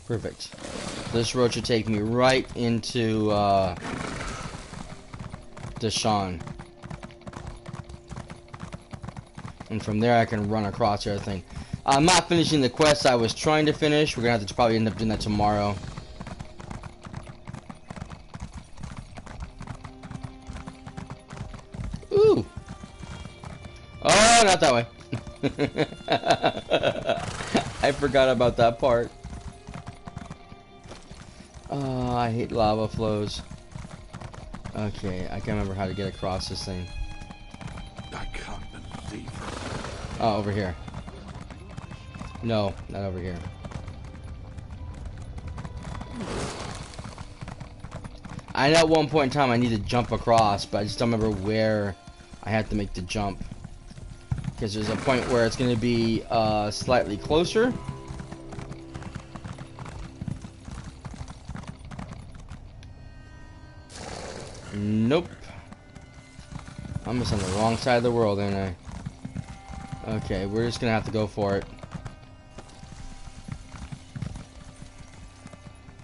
Perfect. This road should take me right into Deshawn. And from there I can run across everything. I'm not finishing the quest I was trying to finish. We're gonna have to probably end up doing that tomorrow. Ooh. Oh, not that way. I forgot about that part. Oh, I hate lava flows. Okay, I can't remember how to get across this thing. I can't believe it. Oh, over here. No, not over here. I know at one point in time I need to jump across, but I just don't remember where I have to make the jump. Because there's a point where it's going to be slightly closer. Nope. I'm just on the wrong side of the world, ain't I? Okay, we're just going to have to go for it.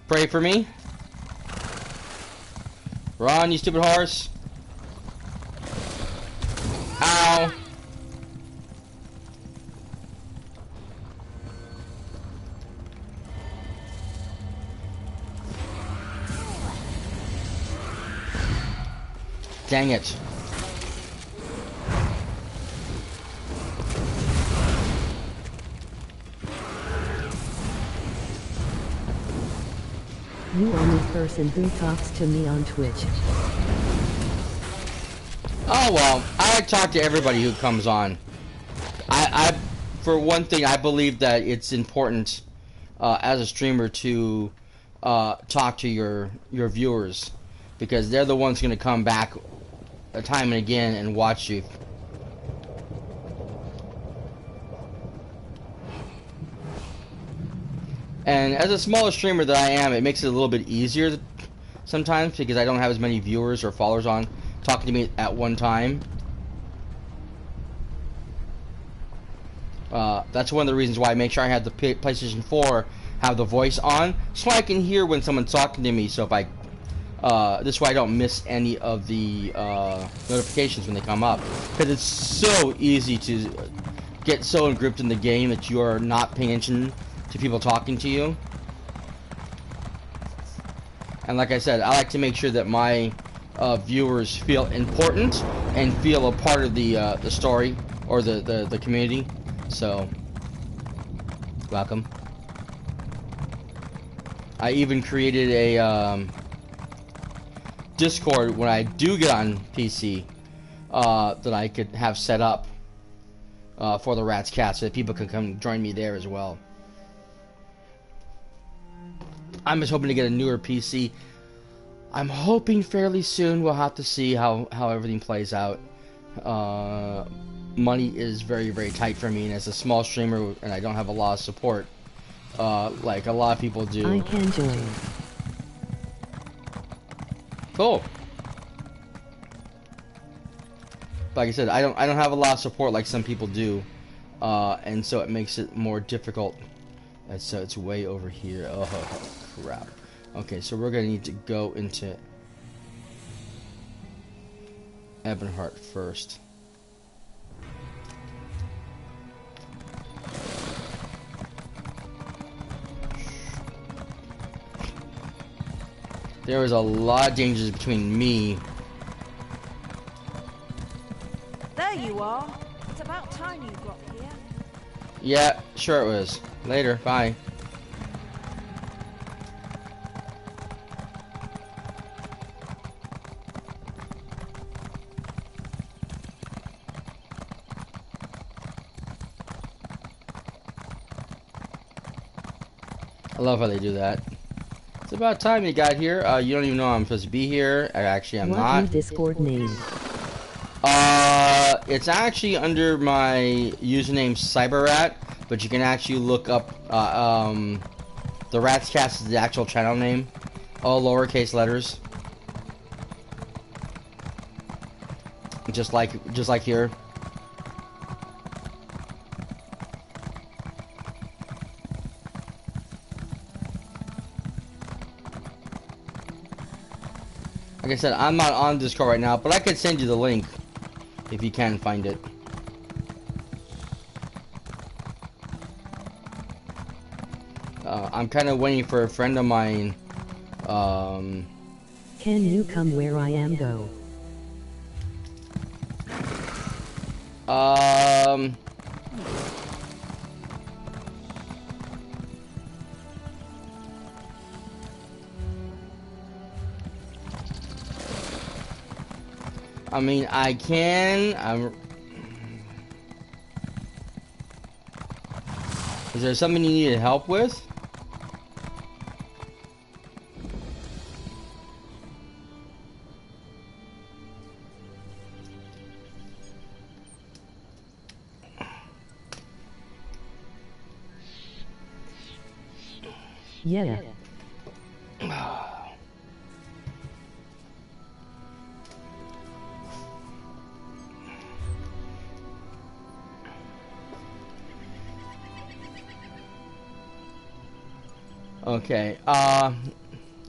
Pray for me. Run, you stupid horse. Ow. Dang it. You only person who talks to me on Twitch. Oh well, I talk to everybody who comes on. I for one thing, I believe that it's important as a streamer to talk to your viewers, because they're the ones going to come back time and again and watch you. And as a smaller streamer that I am, it makes it a little bit easier sometimes, because I don't have as many viewers or followers on talking to me at one time. That's one of the reasons why I make sure I have the PlayStation 4 have the voice on, so I can hear when someone's talking to me. So if I this way I don't miss any of the notifications when they come up, because it's so easy to get so engripped in the game that you are not paying attention to people talking to you. And like I said, I like to make sure that my viewers feel important and feel a part of the story or the community. So, welcome. I even created a Discord when I do get on PC that I could have set up for the Rats Cats, so that people can come join me there as well. I'm just hoping to get a newer PC. I'm hoping fairly soon. We'll have to see how everything plays out. Money is very, very tight for me, and as a small streamer, and I don't have a lot of support, like a lot of people do. I can join. Cool. Like I said, I don't have a lot of support like some people do, and so it makes it more difficult. And so it's way over here. Oh crap. Okay, so we're gonna need to go into Ebonheart first. There was a lot of dangers between me. There you are. It's about time you got here. Yeah, sure it was. Later, bye. I love how they do that. It's about time you got here. You don't even know I'm supposed to be here. Actually, I'm not. What Discord name? It's actually under my username cyperrat, but you can actually look up the Rats Cast is the actual channel name, all lowercase letters, just like here. Like I said, I'm not on Discord right now, but I could send you the link if you can find it. I'm kind of waiting for a friend of mine. Can you come where I am, though? I mean, I can. Is there something you needed help with? Yeah. Okay.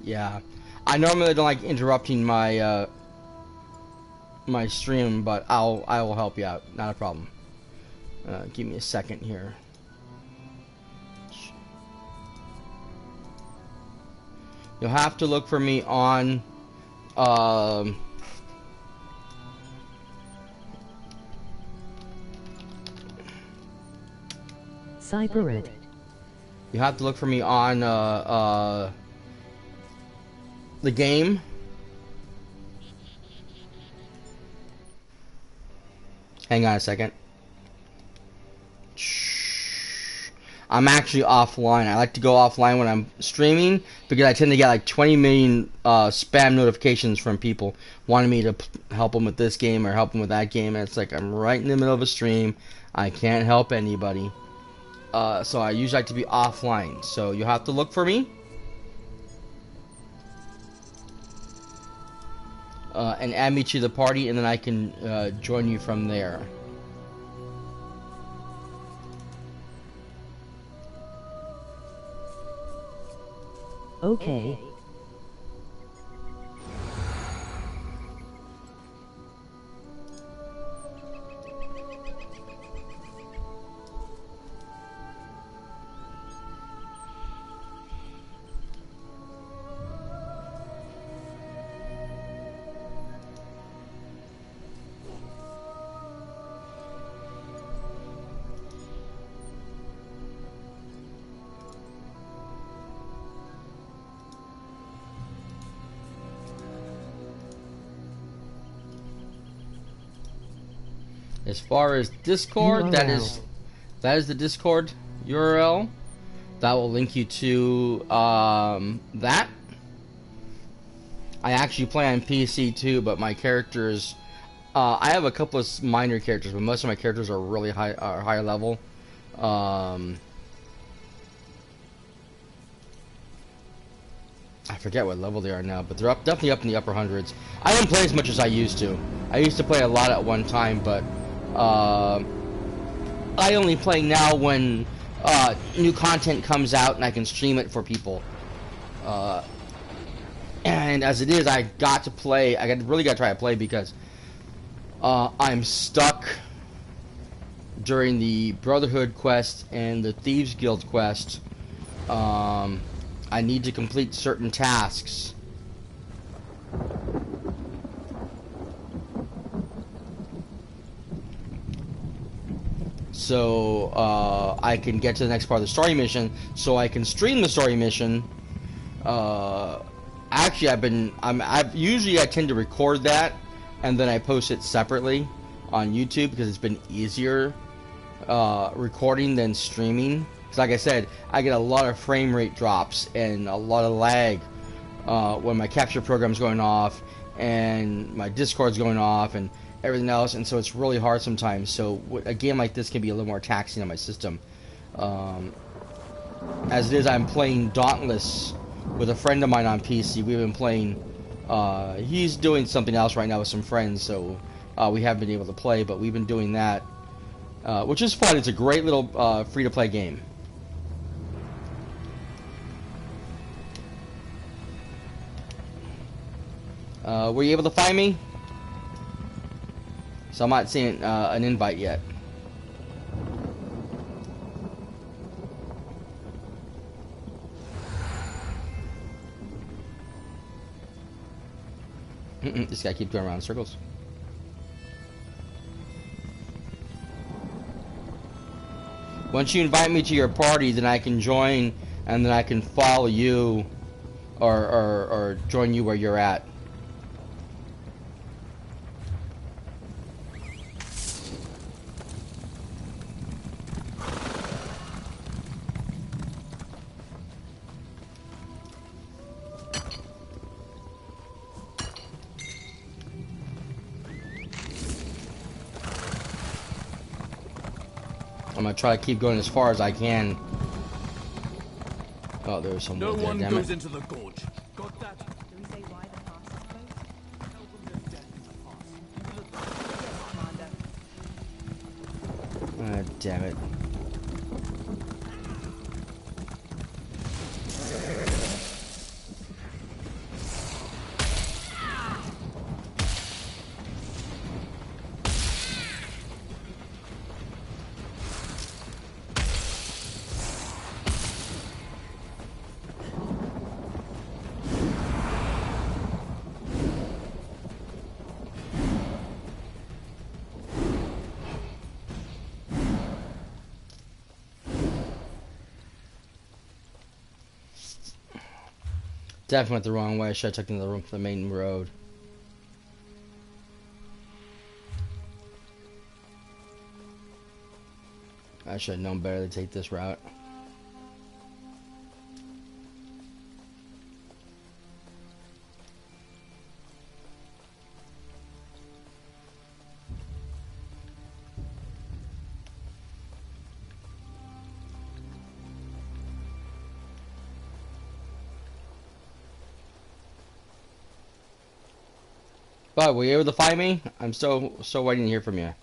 Yeah. I normally don't like interrupting my my stream, but I will help you out. Not a problem. Give me a second here. You'll have to look for me on cyperrat. You have to look for me on the game. Hang on a second. I'm actually offline. I like to go offline when I'm streaming because I tend to get like 20 million spam notifications from people wanting me to help them with this game or help them with that game, and it's like I'm right in the middle of a stream. I can't help anybody. So I usually like to be offline. So you have to look for me. And add me to the party, and then I can join you from there. Okay. As far as Discord, that is the Discord URL. That will link you to that. I actually play on PC too, but my characters, I have a couple of minor characters, but most of my characters are really higher level. I forget what level they are now, but they're definitely up in the upper hundreds. I don't play as much as I used to. I used to play a lot at one time, but I only play now when new content comes out and I can stream it for people. And as it is, I got to play. Really got to try to play because I'm stuck during the Brotherhood quest and the Thieves Guild quest. I need to complete certain tasks. So I can get to the next part of the story mission, so I can stream the story mission. Actually, I tend to record that, and then I post it separately on YouTube because it's been easier recording than streaming. Because like I said, I get a lot of frame rate drops and a lot of lag when my capture program's going off and my Discord's going off and everything else, and so it's really hard sometimes. So a game like this can be a little more taxing on my system. As it is, I'm playing Dauntless with a friend of mine on PC. We've been playing, he's doing something else right now with some friends, so we haven't been able to play, but we've been doing that, which is fun. It's a great little free-to-play game. Were you able to find me? So I'm not seeing an invite yet. This guy keeps going around in circles. Once you invite me to your party, then I can join, and then I can follow you, or join you where you're at. I'm gonna try to keep going as far as I can. Oh, there's some wood there, damn it. Into the gorge. Got that? Do we say why the pass is closed? Tell them there's death in the pass. Yes, Commander. Damn it. Definitely went the wrong way. I should have taken the main road. I should have known better to take this route. But were you able to find me? I'm still waiting to hear from you.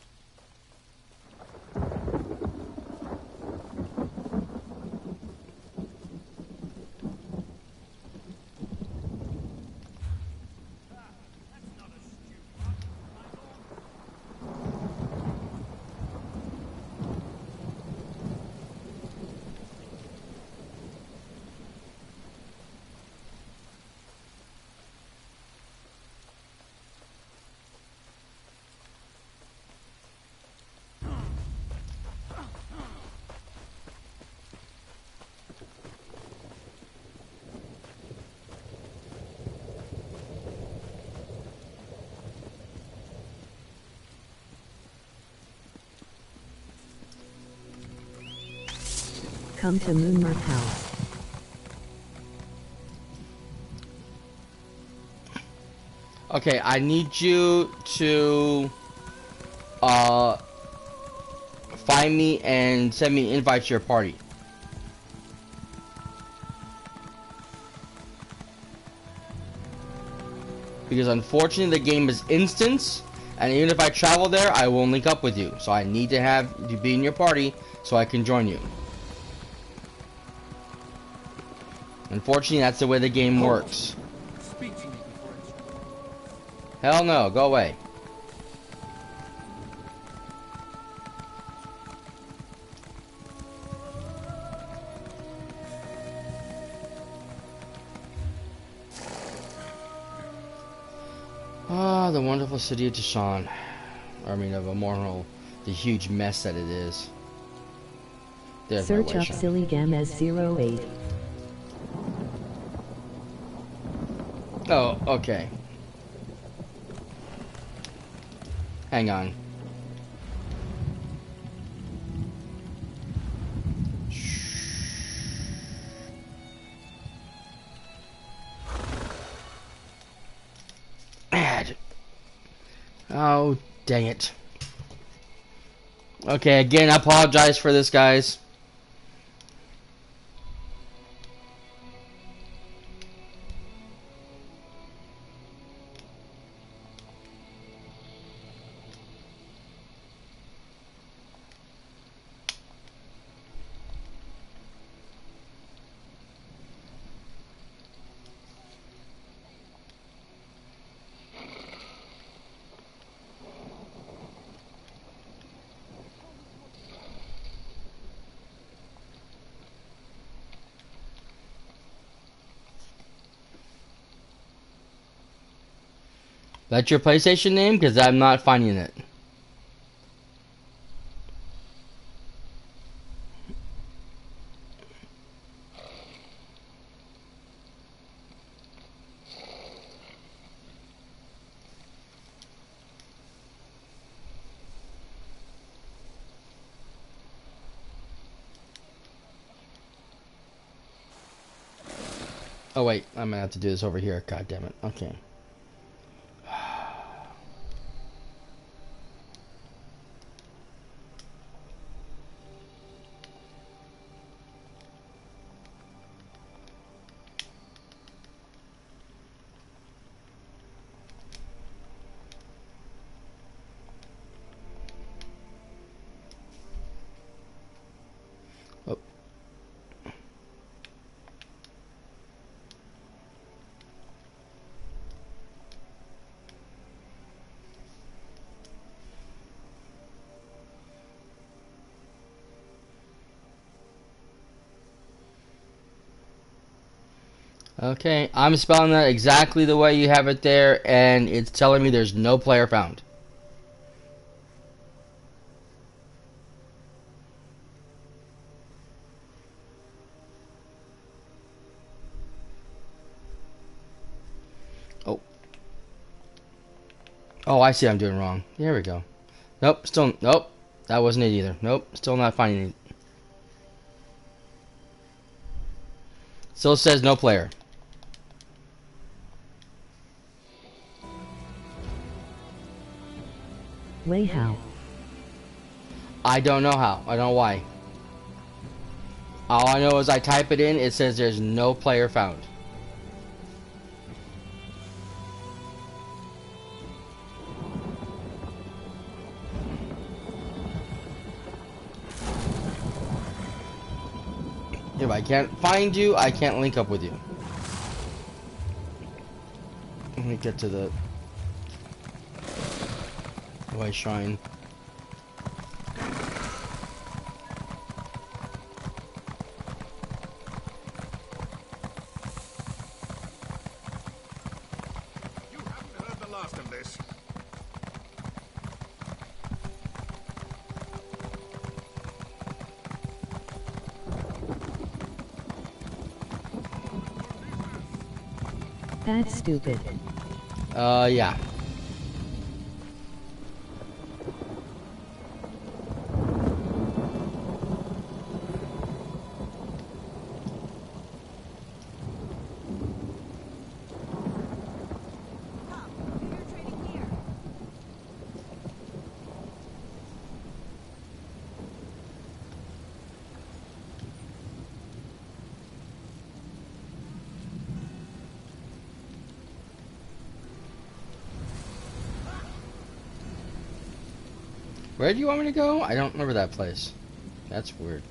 Come to Moonmark House. Okay, I need you to find me and send me an invite to your party. Because unfortunately the game is instance, and even if I travel there, I won't link up with you. So I need to have you be in your party so I can join you. Unfortunately, that's the way the game works. Speak to me before I... Hell no, go away. Ah, the wonderful city of Tashawn. I mean, of Immortal, the huge mess that it is. There's my Search way, up Sean. Silly Gam as 08. Oh, okay. Hang on. Add. Oh, dang it. Okay, again, I apologize for this, guys. That's your PlayStation name? Because I'm not finding it. Oh wait, I'm gonna have to do this over here. God damn it. Okay. Oh. Okay, I'm spelling that exactly the way you have it there, and it's telling me there's no player found. Oh. Oh, I see I'm doing wrong. There we go. Nope, still, nope. That wasn't it either. Nope, still not finding it. Still says no player. Way how? I don't know how. I don't know why. All I know is I type it in, it says there's no player found. If I can't find you, I can't link up with you. Let me get to the White Shrine. You haven't heard the last of this. That's stupid. Yeah. Where do you want me to go? I don't remember that place. That's weird.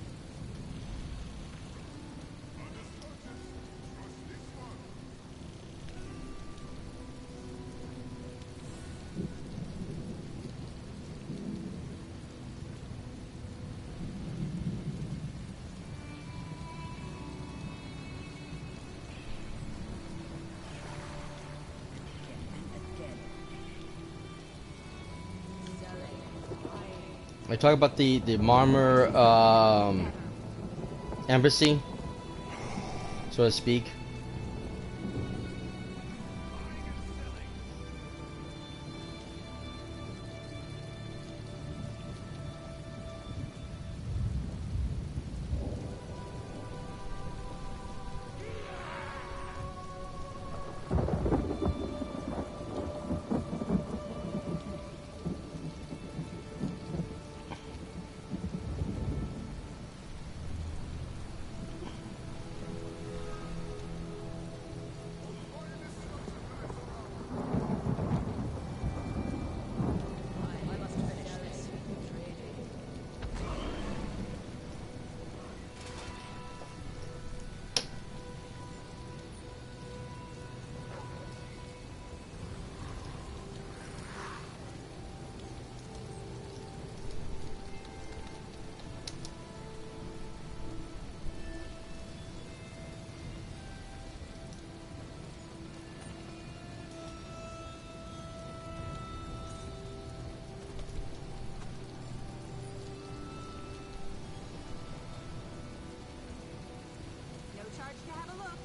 I talk about the Marmor embassy, so to speak. to have a look.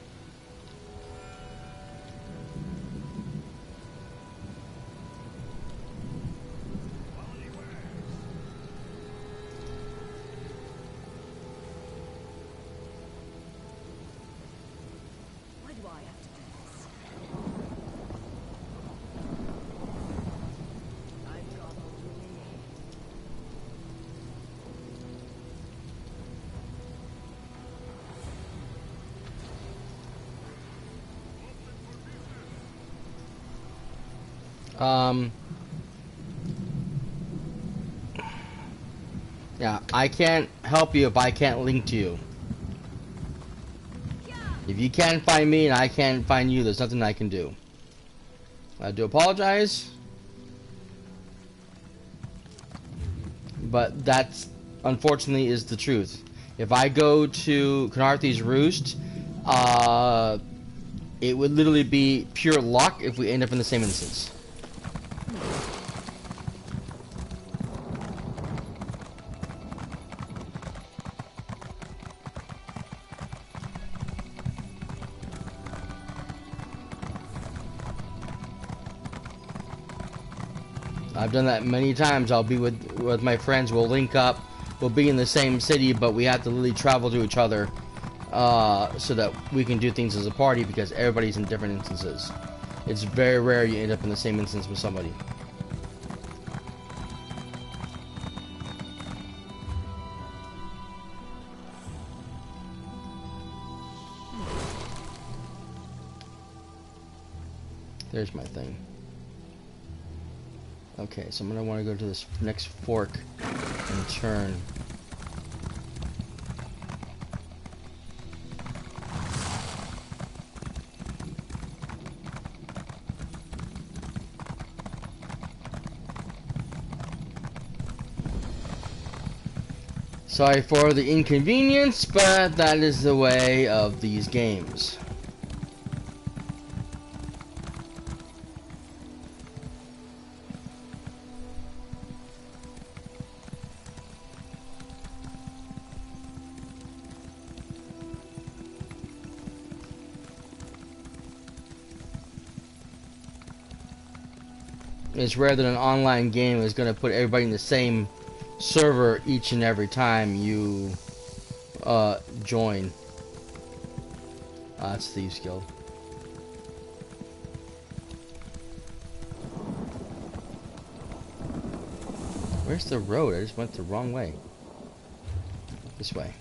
Why do I have to do this? I've trouble doing it. Yeah, I can't help you if I can't link to you. If you can't find me and I can't find you, there's nothing I can do. I do apologize. But that's, unfortunately, is the truth. If I go to Knarthy's Roost, it would literally be pure luck if we end up in the same instance. I've done that many times. I'll be with my friends, we'll link up, we'll be in the same city, but we have to literally travel to each other so that we can do things as a party because everybody's in different instances. It's very rare you end up in the same instance with somebody. There's my thing. Okay, so I'm gonna want to go to this next fork and turn. Sorry for the inconvenience, but that is the way of these games. It's rare that an online game is going to put everybody in the same server each and every time you join. It's Thieves Guild. Where's the road? I just went the wrong way. This way.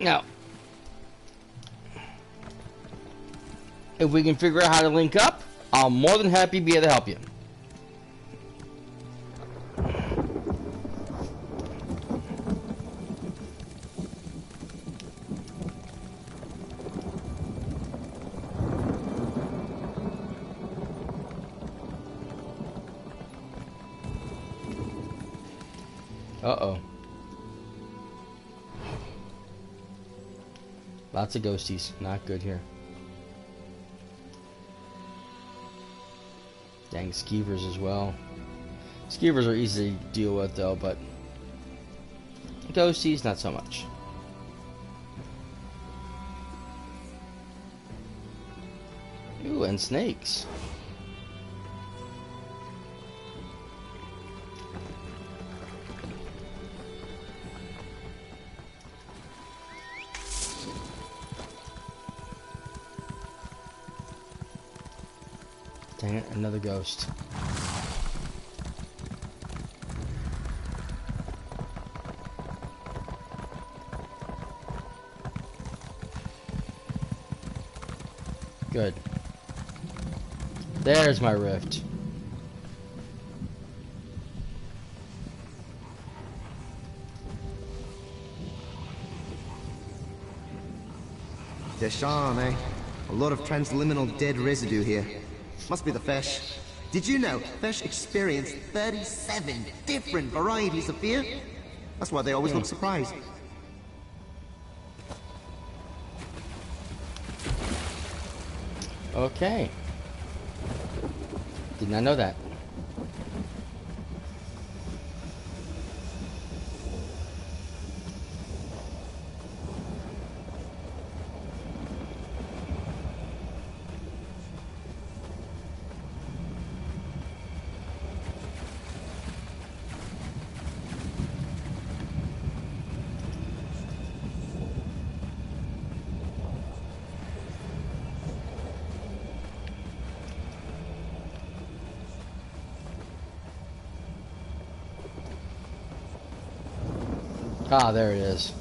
Now, if we can figure out how to link up, I'm more than happy to be able to help you. Uh-oh. Lots of ghosties. Not good here. Dang, skeevers as well. Skeevers are easy to deal with though, but ghosties not so much. Ooh, and snakes. Dang it, another ghost. Good. There's my rift. Deshawn, eh? A lot of transliminal dead residue here. Must be the fish. Did you know fish experience 37 different varieties of fear? That's why they always look surprised. Okay. Did not know that. Ah, there it is.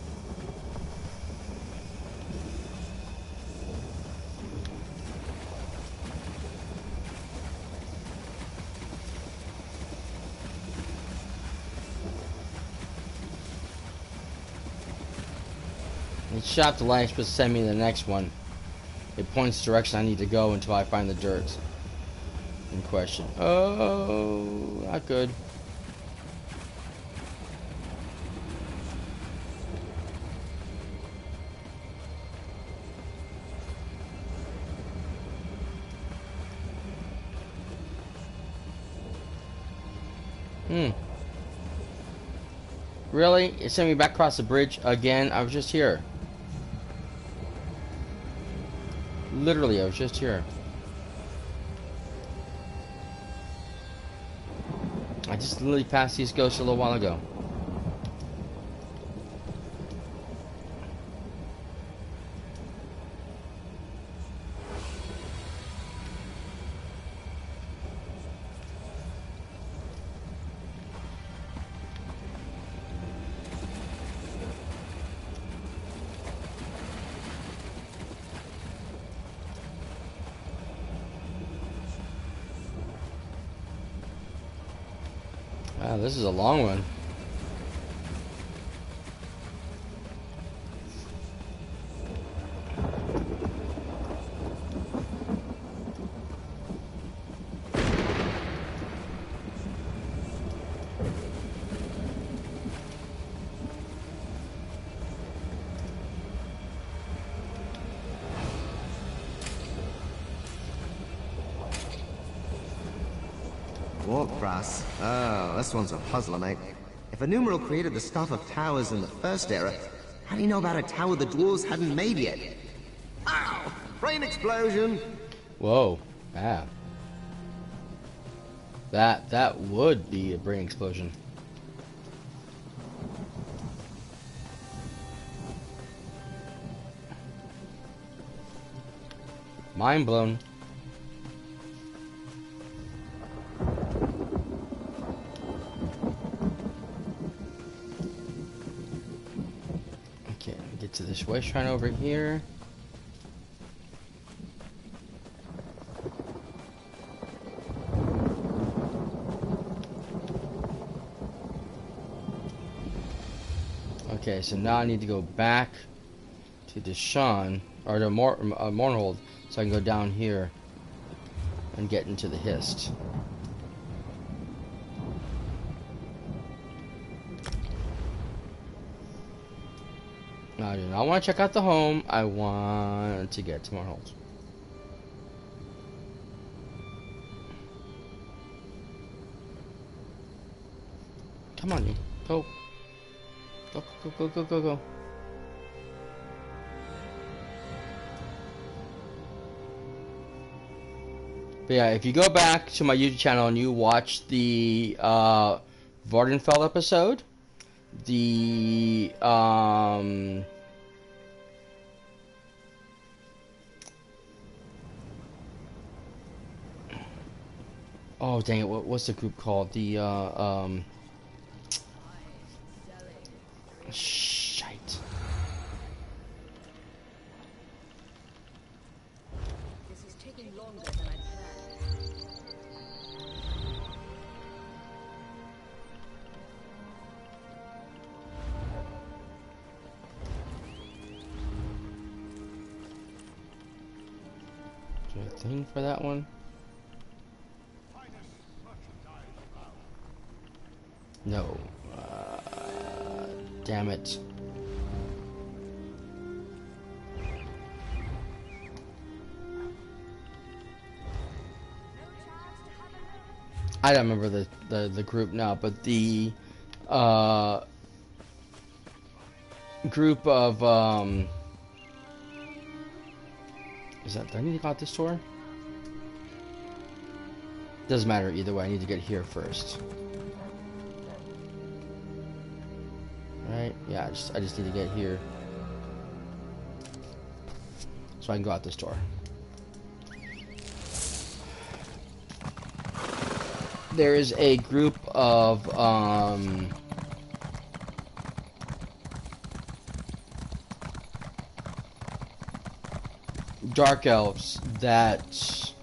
It shot the light, it's supposed to send me to the next one. It points the direction I need to go until I find the dirt in question. Oh, not good. Really? It sent me back across the bridge again? I was just here. Literally, I was just here. I just literally passed these ghosts a little while ago. Wow, this is a long one. Warp brass. Oh, this one's a puzzler, mate. If a numeral created the stuff of towers in the first era, how do you know about a tower the dwarves hadn't made yet? Ow! Brain explosion! Whoa. Ah. That would be a brain explosion. Mind blown. Okay, get to this west shrine over here. Okay, so now I need to go back to Deshawn, or to Mournhold, so I can go down here and get into the Hist. I do not want to check out the home, I want to get to Mournhold. Come on, you. Go. Go, go, go, go, go, go. But yeah, if you go back to my YouTube channel and you watch the Vardenfell episode, the oh dang it, what's the group called? The shite. This is taking longer than I planned. Is there a thing for that one? No. Damn it. I don't remember the group now, but the group of is that? Do I need to go out this door? Doesn't matter either way. I need to get here first. Right? Yeah. I just need to get here so I can go out this door. There is a group of dark elves that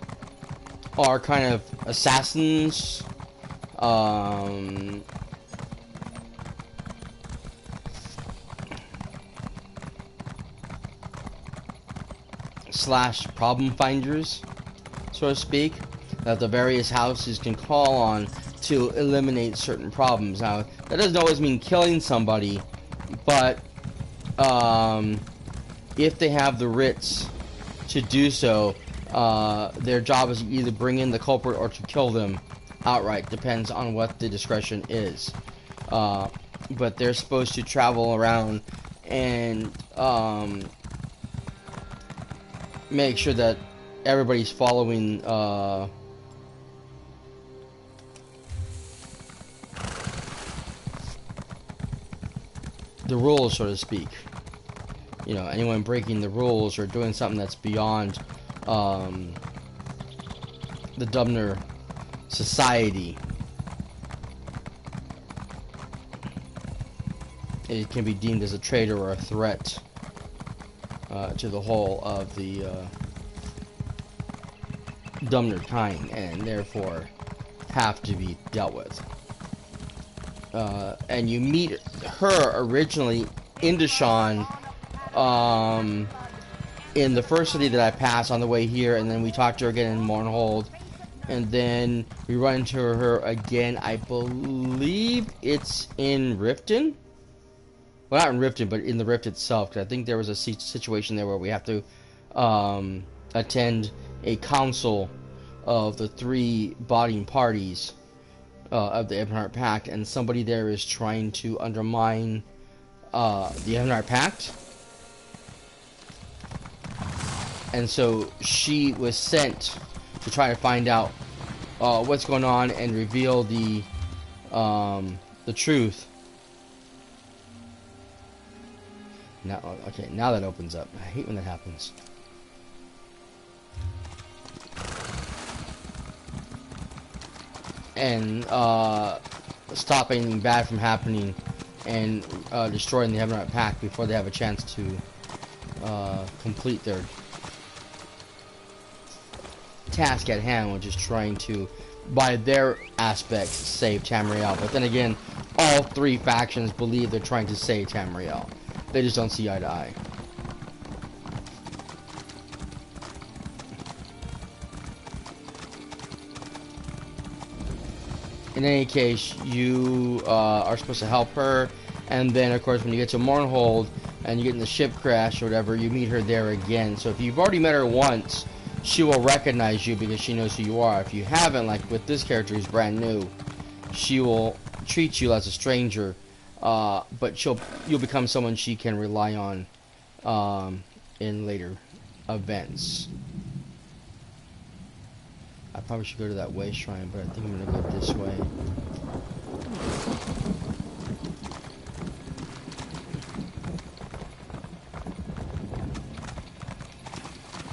are kind of assassins, slash problem finders, so to speak, that the various houses can call on to eliminate certain problems. Now, that doesn't always mean killing somebody, but if they have the writs to do so, their job is to either bring in the culprit or to kill them outright. Depends on what the discretion is. But they're supposed to travel around and make sure that everybody's following the rules, so to speak. You know, anyone breaking the rules or doing something that's beyond the Dubner society, it can be deemed as a traitor or a threat to the whole of the Dubner kind, and therefore have to be dealt with. And you meet her originally in Deshawn, in the first city that I passed on the way here, and then we talked to her again in Mournhold, and then we run into her again. I believe it's in Riften. Well, not in Riften, but in the Rift itself, because I think there was a situation there where we have to attend a council of the 3 bonding parties of the Ebonheart Pact, and somebody there is trying to undermine the Ebonheart Pact. And so she was sent to try to find out what's going on and reveal the truth. Now, okay, now that opens up. I hate when that happens. And stop anything bad from happening and destroying the Ebonheart Pact before they have a chance to complete their task at hand, which is trying to, by their aspects, save Tamriel. But then again, all 3 factions believe they're trying to save Tamriel. They just don't see eye to eye. In any case, you are supposed to help her, and then of course when you get to Mournhold and you get in the ship crash or whatever, you meet her there again. So if you've already met her once, she will recognize you because she knows who you are. If you haven't, like with this character who's brand new, she will treat you as a stranger, but you'll become someone she can rely on in later events. I probably should go to that way shrine, but I think I'm gonna go this way.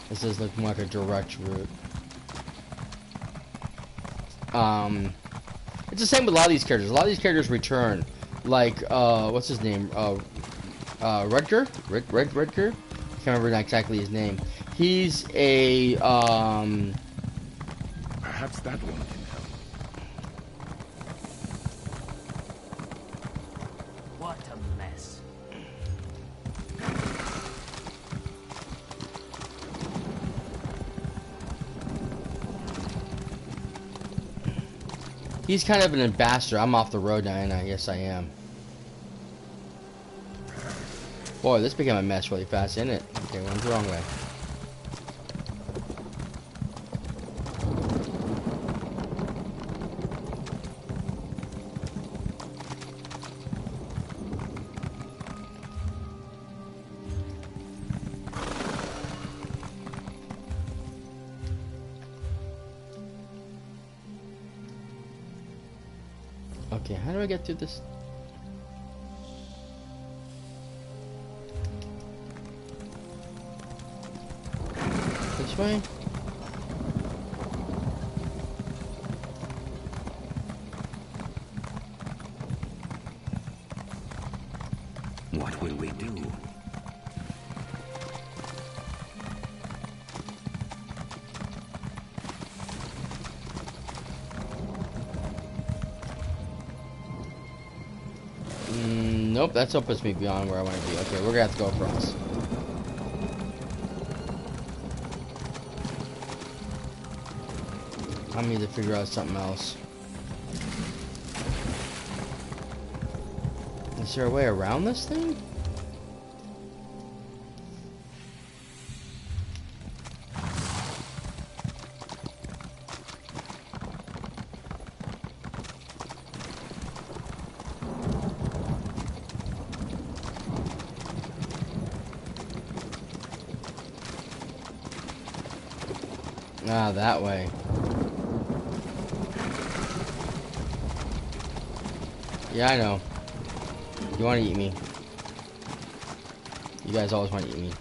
This is looking like a direct route. It's the same with a lot of these characters. A lot of these characters return. Like, what's his name? Rudger? Rudger? I can't remember exactly his name. He's a, Perhaps that one can help. What a mess. he's kind of an ambassador. I'm off the road now, and I guess I am. Boy, this became a mess really fast, isn't it? Okay, went the wrong way. Okay, how do I get through this? This way? What will we do? Nope, that's what puts me beyond where I want to be. Okay, we're gonna have to go across. I need to figure out something else. Is there a way around this thing? Ah, that way. Yeah, I know. You want to eat me. You guys always want to eat me.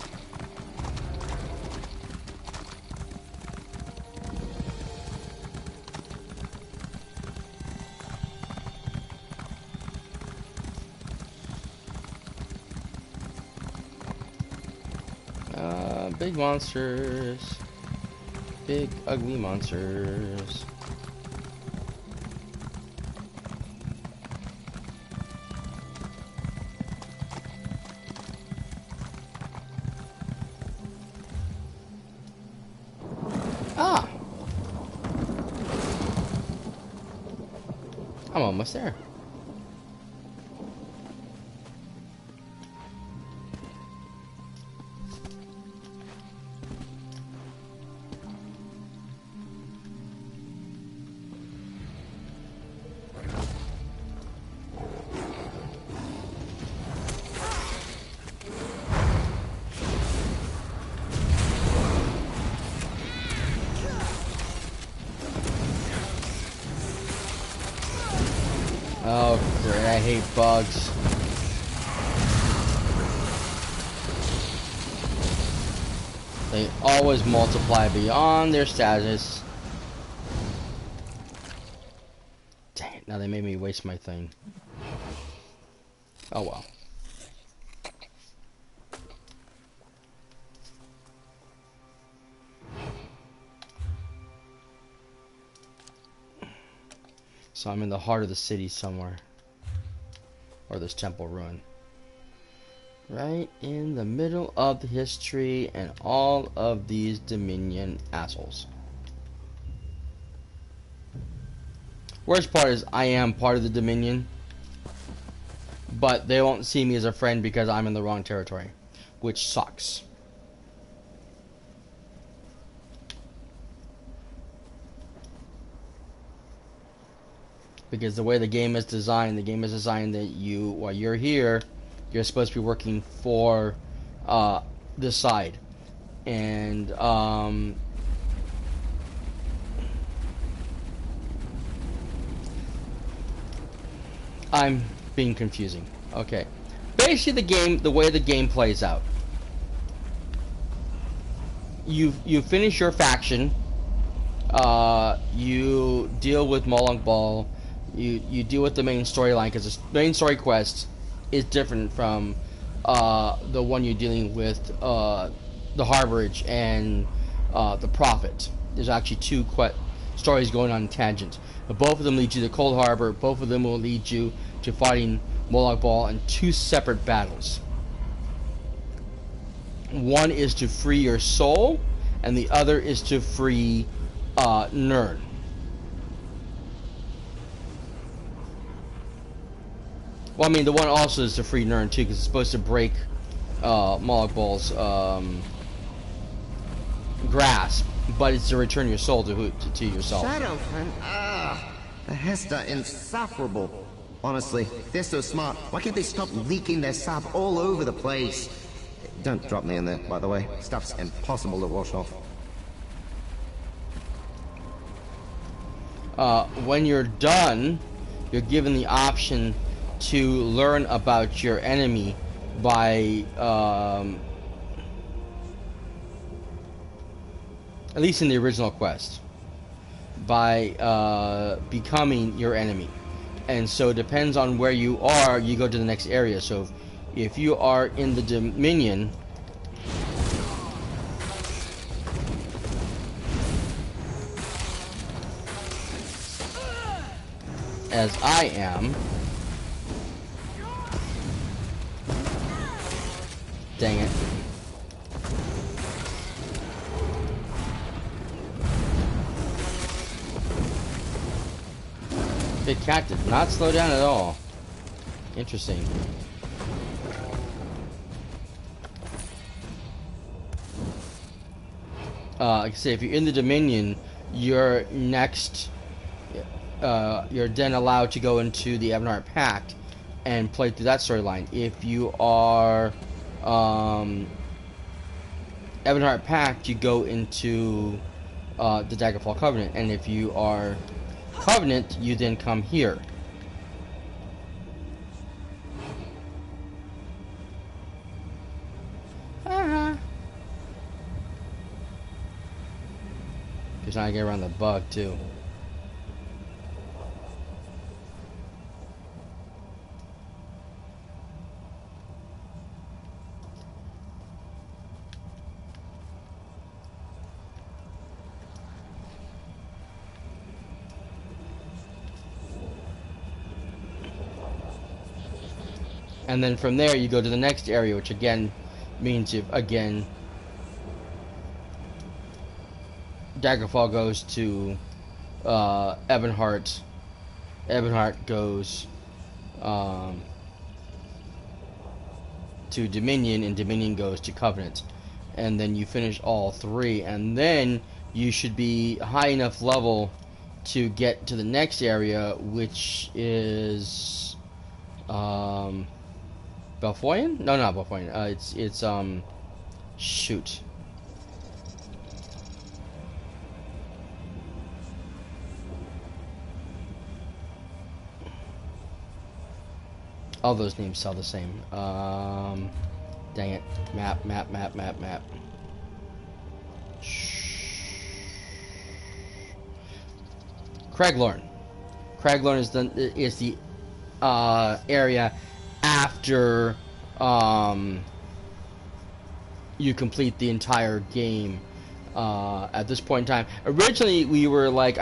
Big monsters. Big, ugly monsters. Ah! I'm almost there. Oh, great. I hate bugs. They always multiply beyond their status. Dang it, now they made me waste my thing. Oh well. So I'm in the heart of the city somewhere. Or this temple ruin. Right in the middle of the history and all of these Dominion assholes. Worst part is I am part of the Dominion. But they won't see me as a friend because I'm in the wrong territory. Which sucks. Because the way the game is designed that you, while you're here, you're supposed to be working for this side. And I'm being confusing. Okay. Basically the way the game plays out. You finish your faction. You deal with Molong Ball. You deal with the main storyline, because the main story quest is different from the one you're dealing with, the Harborage and the Prophet. There's actually two stories going on in tangent. But both of them lead you to Cold Harbor. Both of them will lead you to fighting Molong Ball in two separate battles. One is to free your soul, and the other is to free Nern. Well, I mean, the one also is to free Nern too, because it's supposed to break Molong Ball's grasp, but it's to return your soul to yourself. Shadow, friend. Bethesda, insufferable. Honestly, they're so smart. Why can't they stop leaking their sap all over the place? Don't drop me in there, by the way. Stuff's impossible to wash off. When you're done, you're given the option to learn about your enemy by, at least in the original quest, by becoming your enemy. And so it depends on where you are, you go to the next area. So if you are in the Dominion, as I am, dang it. The cat did not slow down at all. Interesting. Like I say, if you're in the Dominion, you're next. You're then allowed to go into the Ebonheart Pact and play through that storyline. If you are Ebonheart Pact, you go into the Daggerfall Covenant, and if you are Covenant, you then come here. Because now I get around the bug too. And then from there you go to the next area, which again means if again Daggerfall goes to Ebonheart, Ebonheart goes to Dominion, and Dominion goes to Covenant. And then you finish all three, and then you should be high enough level to get to the next area, which is Belfoyen? No, not Belfoyen. It's shoot. All those names sound the same. Dang it. Map. Craiglorn. Craiglorn is the area after you complete the entire game. At this point in time, originally we were like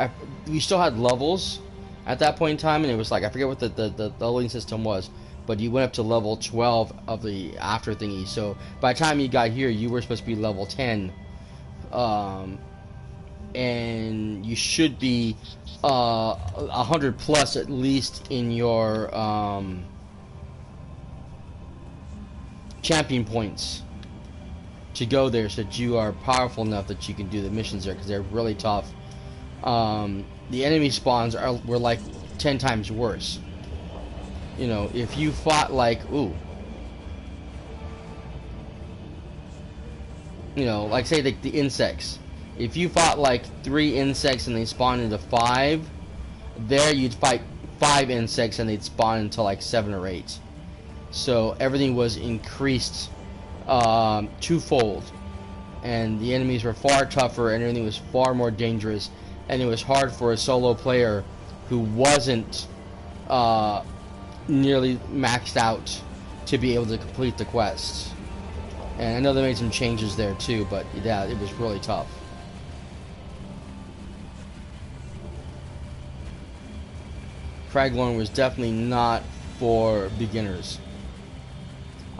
we still had levels at that point in time, and it was like I forget what the loading system was, but you went up to level 12 of the after thingy. So by the time you got here, you were supposed to be level 10, and you should be 100 plus at least in your champion points to go there, so that you are powerful enough that you can do the missions there, because they're really tough. The enemy spawns were like 10 times worse. You know, if you fought like you know, like say the insects. If you fought like 3 insects and they spawn into 5, there you'd fight 5 insects and they'd spawn into like 7 or 8. So everything was increased twofold, and the enemies were far tougher, and everything was far more dangerous, and it was hard for a solo player who wasn't nearly maxed out to be able to complete the quest. And I know they made some changes there too, but yeah, it was really tough. Craiglorn was definitely not for beginners.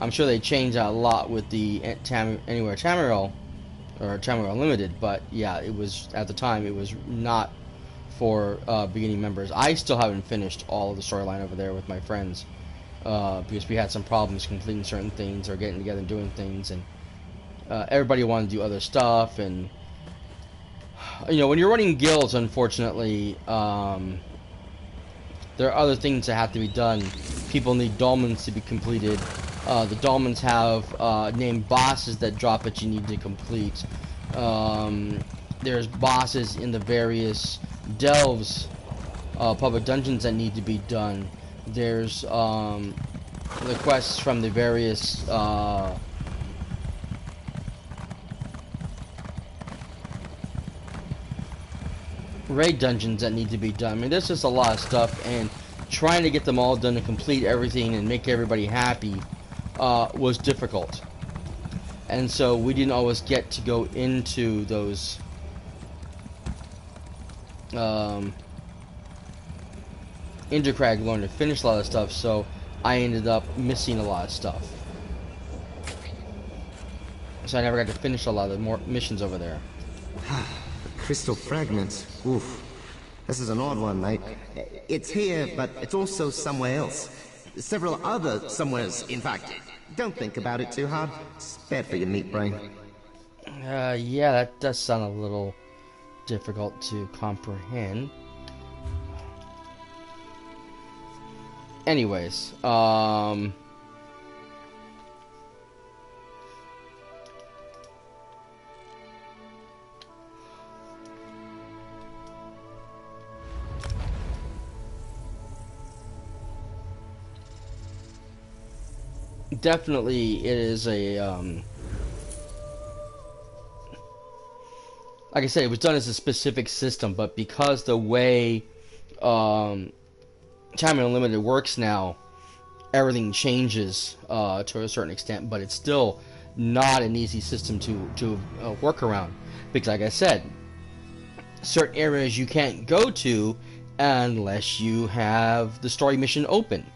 I'm sure they changed that a lot with the Anywhere Tamriel, or Tamriel Unlimited, but yeah, it was, at the time, it was not for beginning members. I still haven't finished all of the storyline over there with my friends, because we had some problems completing certain things or getting together and doing things, and everybody wanted to do other stuff, and you know, when you're running guilds, unfortunately, there are other things that have to be done. People need dolmens to be completed. The dolmens have named bosses that drop that you need to complete. There's bosses in the various delves public dungeons that need to be done. There's the quests from the various raid dungeons that need to be done. I mean, there's just a lot of stuff, and trying to get them all done and complete everything and make everybody happy was difficult. And so we didn't always get to go into those Intercrag going to finish a lot of stuff, so I ended up missing a lot of stuff. So I never got to finish a lot of the more missions over there. Crystal fragments. Oof. This is an odd one, mate. It's here, but it's also somewhere else. Several other somewheres, in fact. Don't think about it too hard. It's bad for your meat brain. Yeah, that does sound a little difficult to comprehend. Anyways, definitely it is a like I said, it was done as a specific system, but because the way Time Unlimited works now, everything changes to a certain extent, but it's still not an easy system to work around, because like I said, certain areas you can't go to unless you have the story mission open,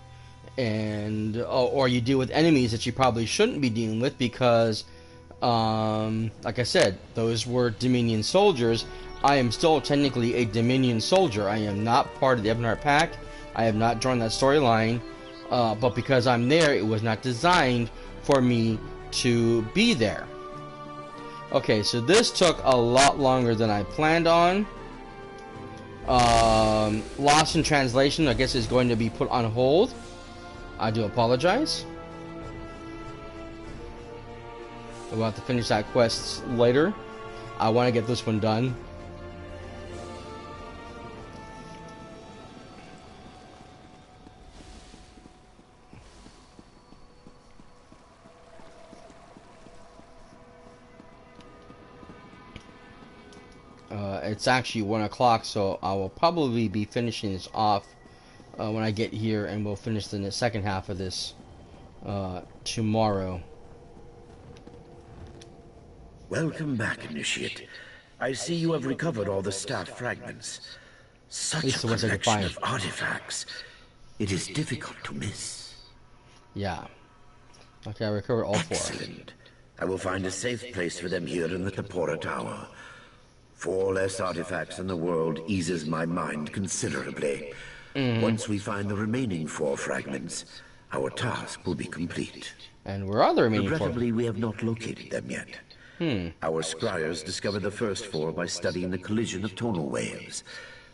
and or you deal with enemies that you probably shouldn't be dealing with, because like I said, those were Dominion soldiers. I am still technically a Dominion soldier. I am not part of the Ebonheart Pact. I have not joined that storyline, but because I'm there, it was not designed for me to be there. Okay, so this took a lot longer than I planned on. Lost in translation, I guess, is going to be put on hold. I do apologize. We'll have to finish that quest later. I want to get this one done. It's actually 1 o'clock, so I will probably be finishing this off when I get here, and we'll finish the second half of this tomorrow. Welcome back, Initiate. I see you have recovered all the staff fragments. Such a collection of artifacts. It is difficult to miss. Yeah. Okay, I recovered all 4. Excellent. I will find a safe place for them here in the Tapora Tower. 4 less artifacts in the world eases my mind considerably. Once we find the remaining 4 fragments, our task will be complete. And where are the remaining 4? Regrettably, we have not located them yet. Our scryers discovered the first 4 by studying the collision of tonal waves.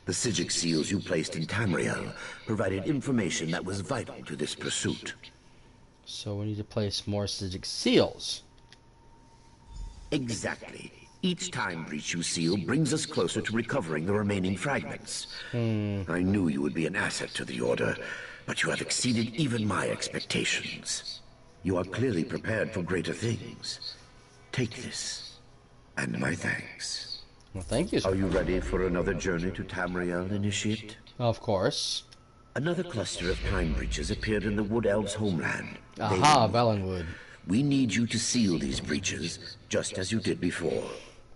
The Psijic seals you placed in Tamriel provided information that was vital to this pursuit. So we need to place more Psijic seals. Exactly. Each time breach you seal brings us closer to recovering the remaining fragments. I knew you would be an asset to the Order, but you have exceeded even my expectations. You are clearly prepared for greater things. Take this, and my thanks. Well, thank you, sir. Are you ready for another journey to Tamriel, Initiate? Of course. Another cluster of time breaches appeared in the Wood Elves' homeland. Aha, Valenwood. We need you to seal these breaches, just as you did before.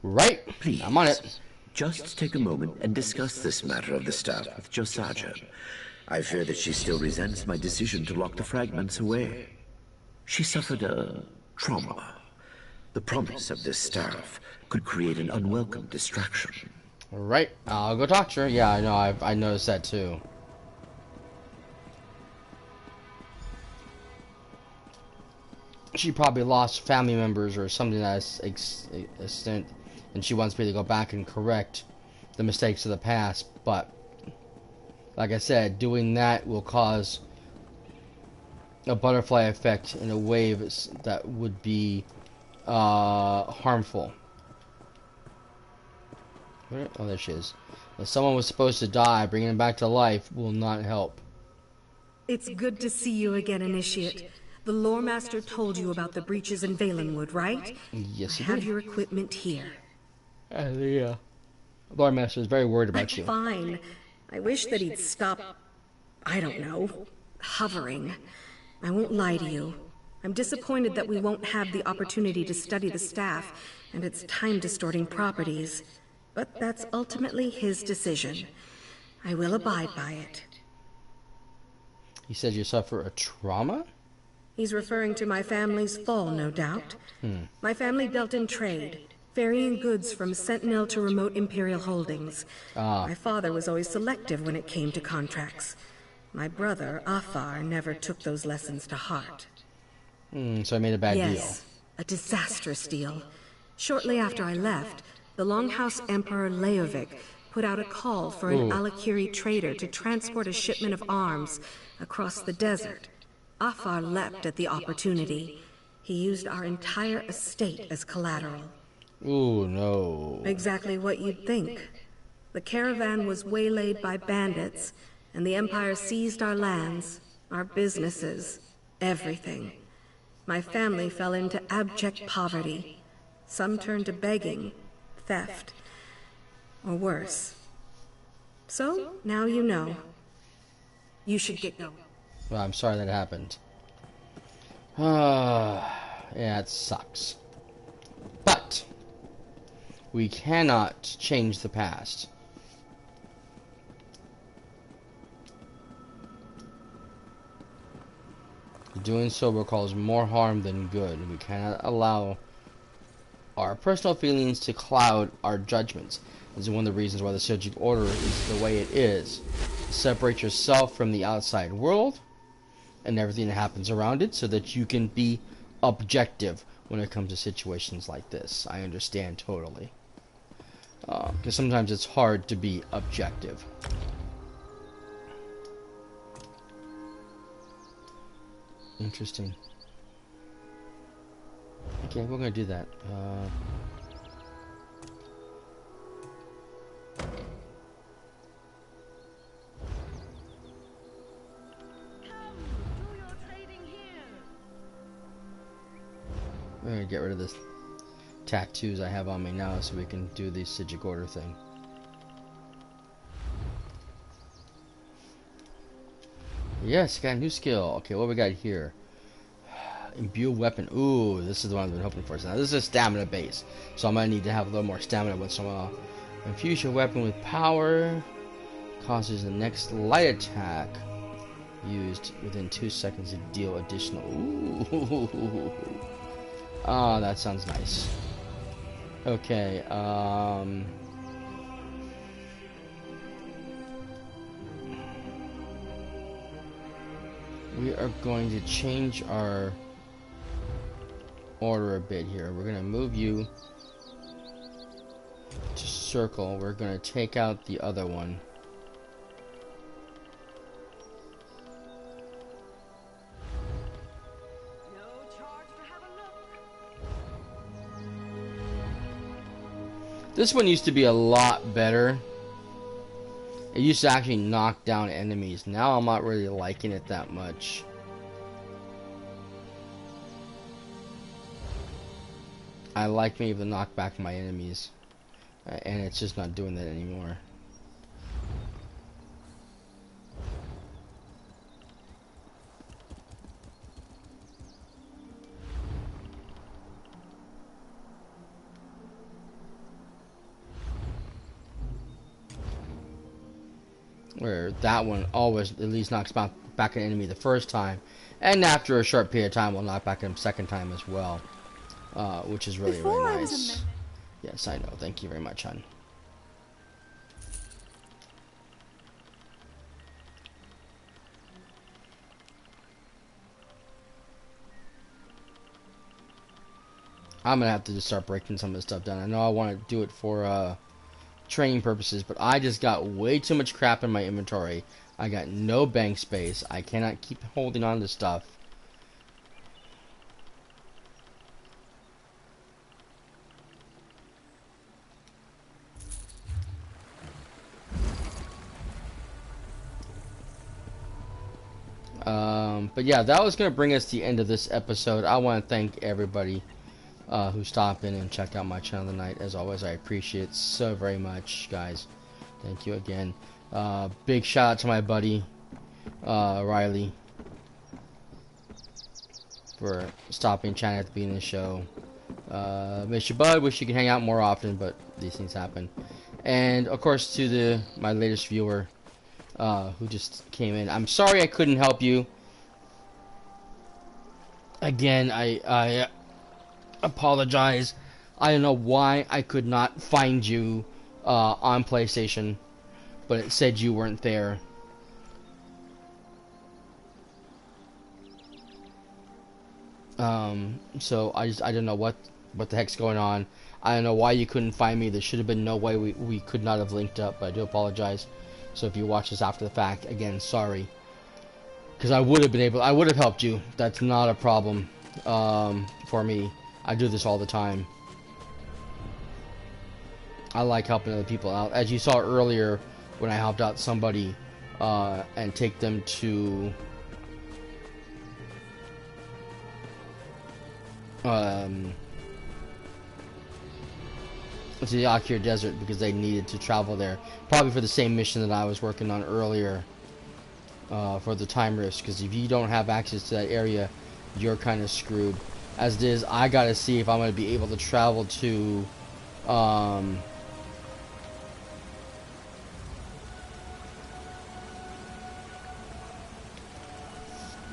Right. Please. I'm on it. Just take a moment and discuss this matter of the staff with Josaja. I fear that she still resents my decision to lock the fragments away. She suffered a trauma. The promise of this staff could create an unwelcome distraction. Right. I'll go talk to her. Yeah, I know. I noticed that too. She probably lost family members or something to that extent, and she wants me to go back and correct the mistakes of the past. But like I said, doing that will cause a butterfly effect in a wave that would be harmful. Oh, there she is. If someone was supposed to die, bringing him back to life will not help. It's good to see you again, Initiate. The Lore Master told you about the breaches in Valenwood, right? Yes, I he have did. your equipment here. The Lord Master is very worried about you. Fine. I wish that he'd stop, I don't know, hovering. I won't lie to you. I'm disappointed that we won't have the opportunity to study the staff and its time-distorting properties. But that's ultimately his decision. I will abide by it. He said you suffer a trauma? He's referring to my family's fall, no doubt. My family dealt in trade, ferrying goods from Sentinel to remote Imperial holdings. My father was always selective when it came to contracts. My brother, Afar, never took those lessons to heart. So I made a bad deal. Yes, a disastrous deal. Shortly after I left, the Longhouse Emperor Leovic put out a call for an Alakiri trader to transport a shipment of arms across the desert. Afar leapt at the opportunity. He used our entire estate as collateral. Ooh, no. Exactly what you'd think. The caravan was waylaid by bandits, and the Empire seized our lands, our businesses, everything. My family fell into abject poverty. Some turned to begging, theft, or worse. So, now you know. You should get going. Well, I'm sorry that happened. Yeah, it sucks. But we cannot change the past. Doing so will cause more harm than good. We cannot allow our personal feelings to cloud our judgments. This is one of the reasons why the Seljuk Order is the way it is. Separate yourself from the outside world and everything that happens around it so that you can be objective when it comes to situations like this. I understand totally. Because sometimes it's hard to be objective. Interesting. Okay, we're gonna do that. We're gonna get rid of this tattoos I have on me now so we can do the Seljuk Order thing. Yes, got a new skill. Okay, what we got here? Imbue weapon. Ooh, this is the one I've been hoping for. So now this is stamina base, so I'm gonna need to have a little more stamina once in a while. Infuse your weapon with power. Causes the next light attack used within 2 seconds to deal additional. Ooh. Oh, that sounds nice. Okay. We are going to change our order a bit here. We're going to move you to circle. We're going to take out the other one. This one used to be a lot better. It used to actually knock down enemies. Now I'm not really liking it that much. I like being able to knock back my enemies. And it's just not doing that anymore. Where that one always at least knocks back an enemy the first time, and after a short period of time will knock back him second time as well, which is really nice. Yes, I know. Thank you very much, hon. I'm gonna have to just start breaking some of this stuff down. I know I want to do it for training purposes, but I just got way too much crap in my inventory. I got no bank space. I cannot keep holding on to stuff. But yeah, that was going to bring us to the end of this episode. I want to thank everybody who stopped in and checked out my channel tonight. As always, I appreciate it so very much, guys. Thank you again. Big shout out to my buddy Riley for stopping chatting at the beginning of the show. Miss you, bud. Wish you could hang out more often, but these things happen. And of course to my latest viewer who just came in. I'm sorry I couldn't help you. Again, I apologize. I don't know why I could not find you on PlayStation, but it said you weren't there. So I don't know what the heck's going on. I don't know why you couldn't find me. There should have been no way we could not have linked up, but I do apologize. So if you watch this after the fact, again, sorry. Because I would have helped you. That's not a problem for me. I do this all the time. I like helping other people out. As you saw earlier, when I helped out somebody and take them to the Akir Desert because they needed to travel there, probably for the same mission that I was working on earlier, for the time risk. Because if you don't have access to that area, you're kind of screwed. As it is, I gotta see if I'm gonna be able to travel to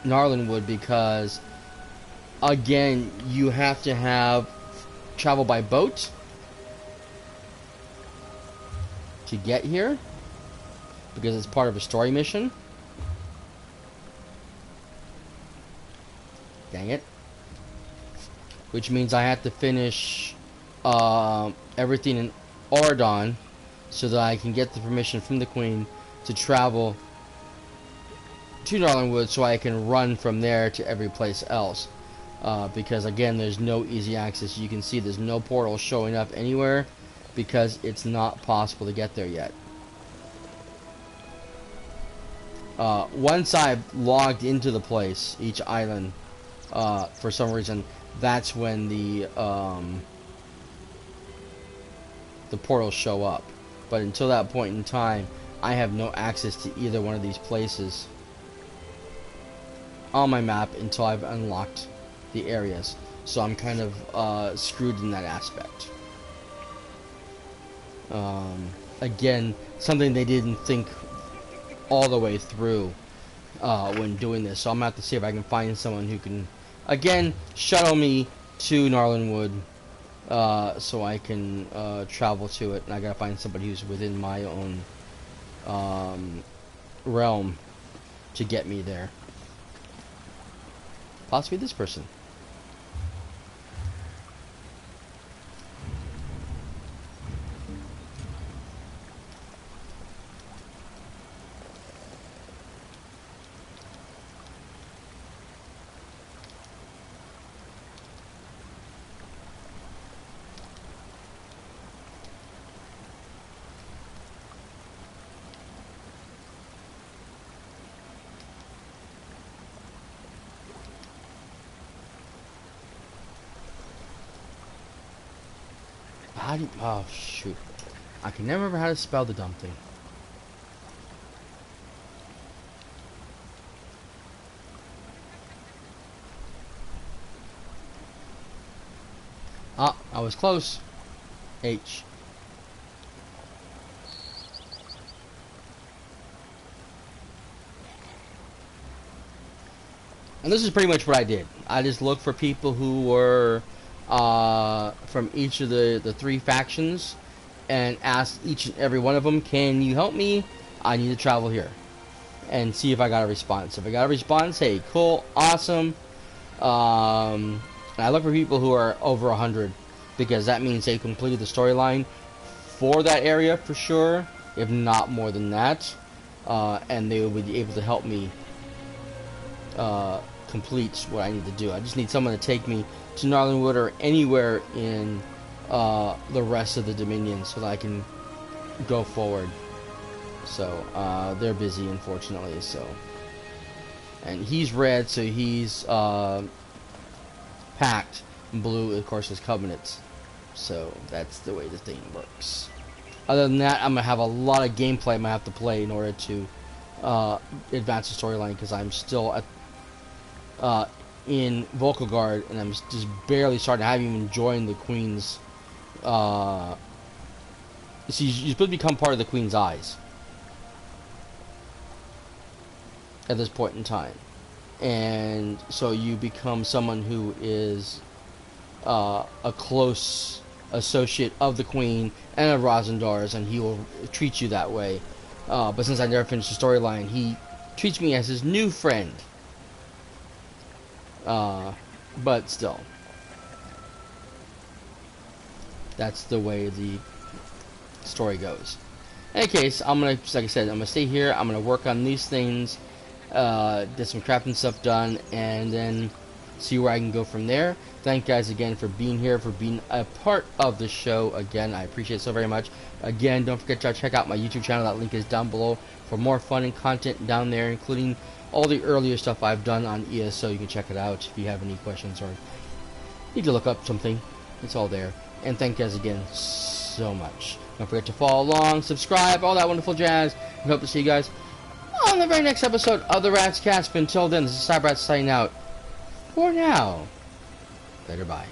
Narlenwood, because again, you have to travel by boat to get here, because it's part of a story mission. Dang it. Which means I have to finish everything in Oradon so that I can get the permission from the Queen to travel to Narlenwood, so I can run from there to every place else. Because again, there's no easy access. You can see there's no portal showing up anywhere because it's not possible to get there yet. Once I've logged into the place, each island, for some reason, that's when the portals show up. But until that point in time, I have no access to either one of these places on my map until I've unlocked the areas. So I'm kind of screwed in that aspect. Again, something they didn't think all the way through when doing this. So I'm gonna have to see if I can find someone who can, again, shuttle me to Narlenwood, so I can travel to it. And I gotta find somebody who's within my own realm to get me there. Possibly this person. Oh shoot, I can never remember how to spell the dumb thing. Ah, I was close. H. And this is pretty much what I did. I just looked for people who were from each of the three factions and asked each and every one of them, can you help me? I need to travel here. And see if I got a response. If I got a response, hey, cool, awesome. And I look for people who are over 100, because that means they completed the storyline for that area for sure, if not more than that. And they will be able to help me complete what I need to do. I just need someone to take me to Narlenwood or anywhere in the rest of the Dominion so that I can go forward. So they're busy, unfortunately. So And he's red, so he's pact. And blue, of course, is covenants. So that's the way the thing works. Other than that, I'm gonna have a lot of gameplay I'm gonna have to play in order to advance the storyline, because I'm still at in Vocal Guard, and I'm just barely starting. I haven't even joined the Queen's. See, you're supposed to become part of the Queen's eyes at this point in time, and so you become someone who is a close associate of the Queen and of Rosendar's, and he will treat you that way. But since I never finished the storyline, he treats me as his new friend. But still, that's the way the story goes. In any case, I'm gonna, just like I said, I'm gonna stay here. I'm gonna work on these things, get some crafting stuff done, and then see where I can go from there. Thank you guys again for being here, for being a part of the show. Again, I appreciate it so very much. Again, don't forget to check out my YouTube channel. That link is down below for more fun and content down there, including all the earlier stuff I've done on ESO. You can check it out if you have any questions or need to look up something. It's all there. And thank you guys again so much. Don't forget to follow along, subscribe, all that wonderful jazz. And hope to see you guys on the very next episode of the Rats Cast. But until then, this is cyperrat signing out. For now, later, bye.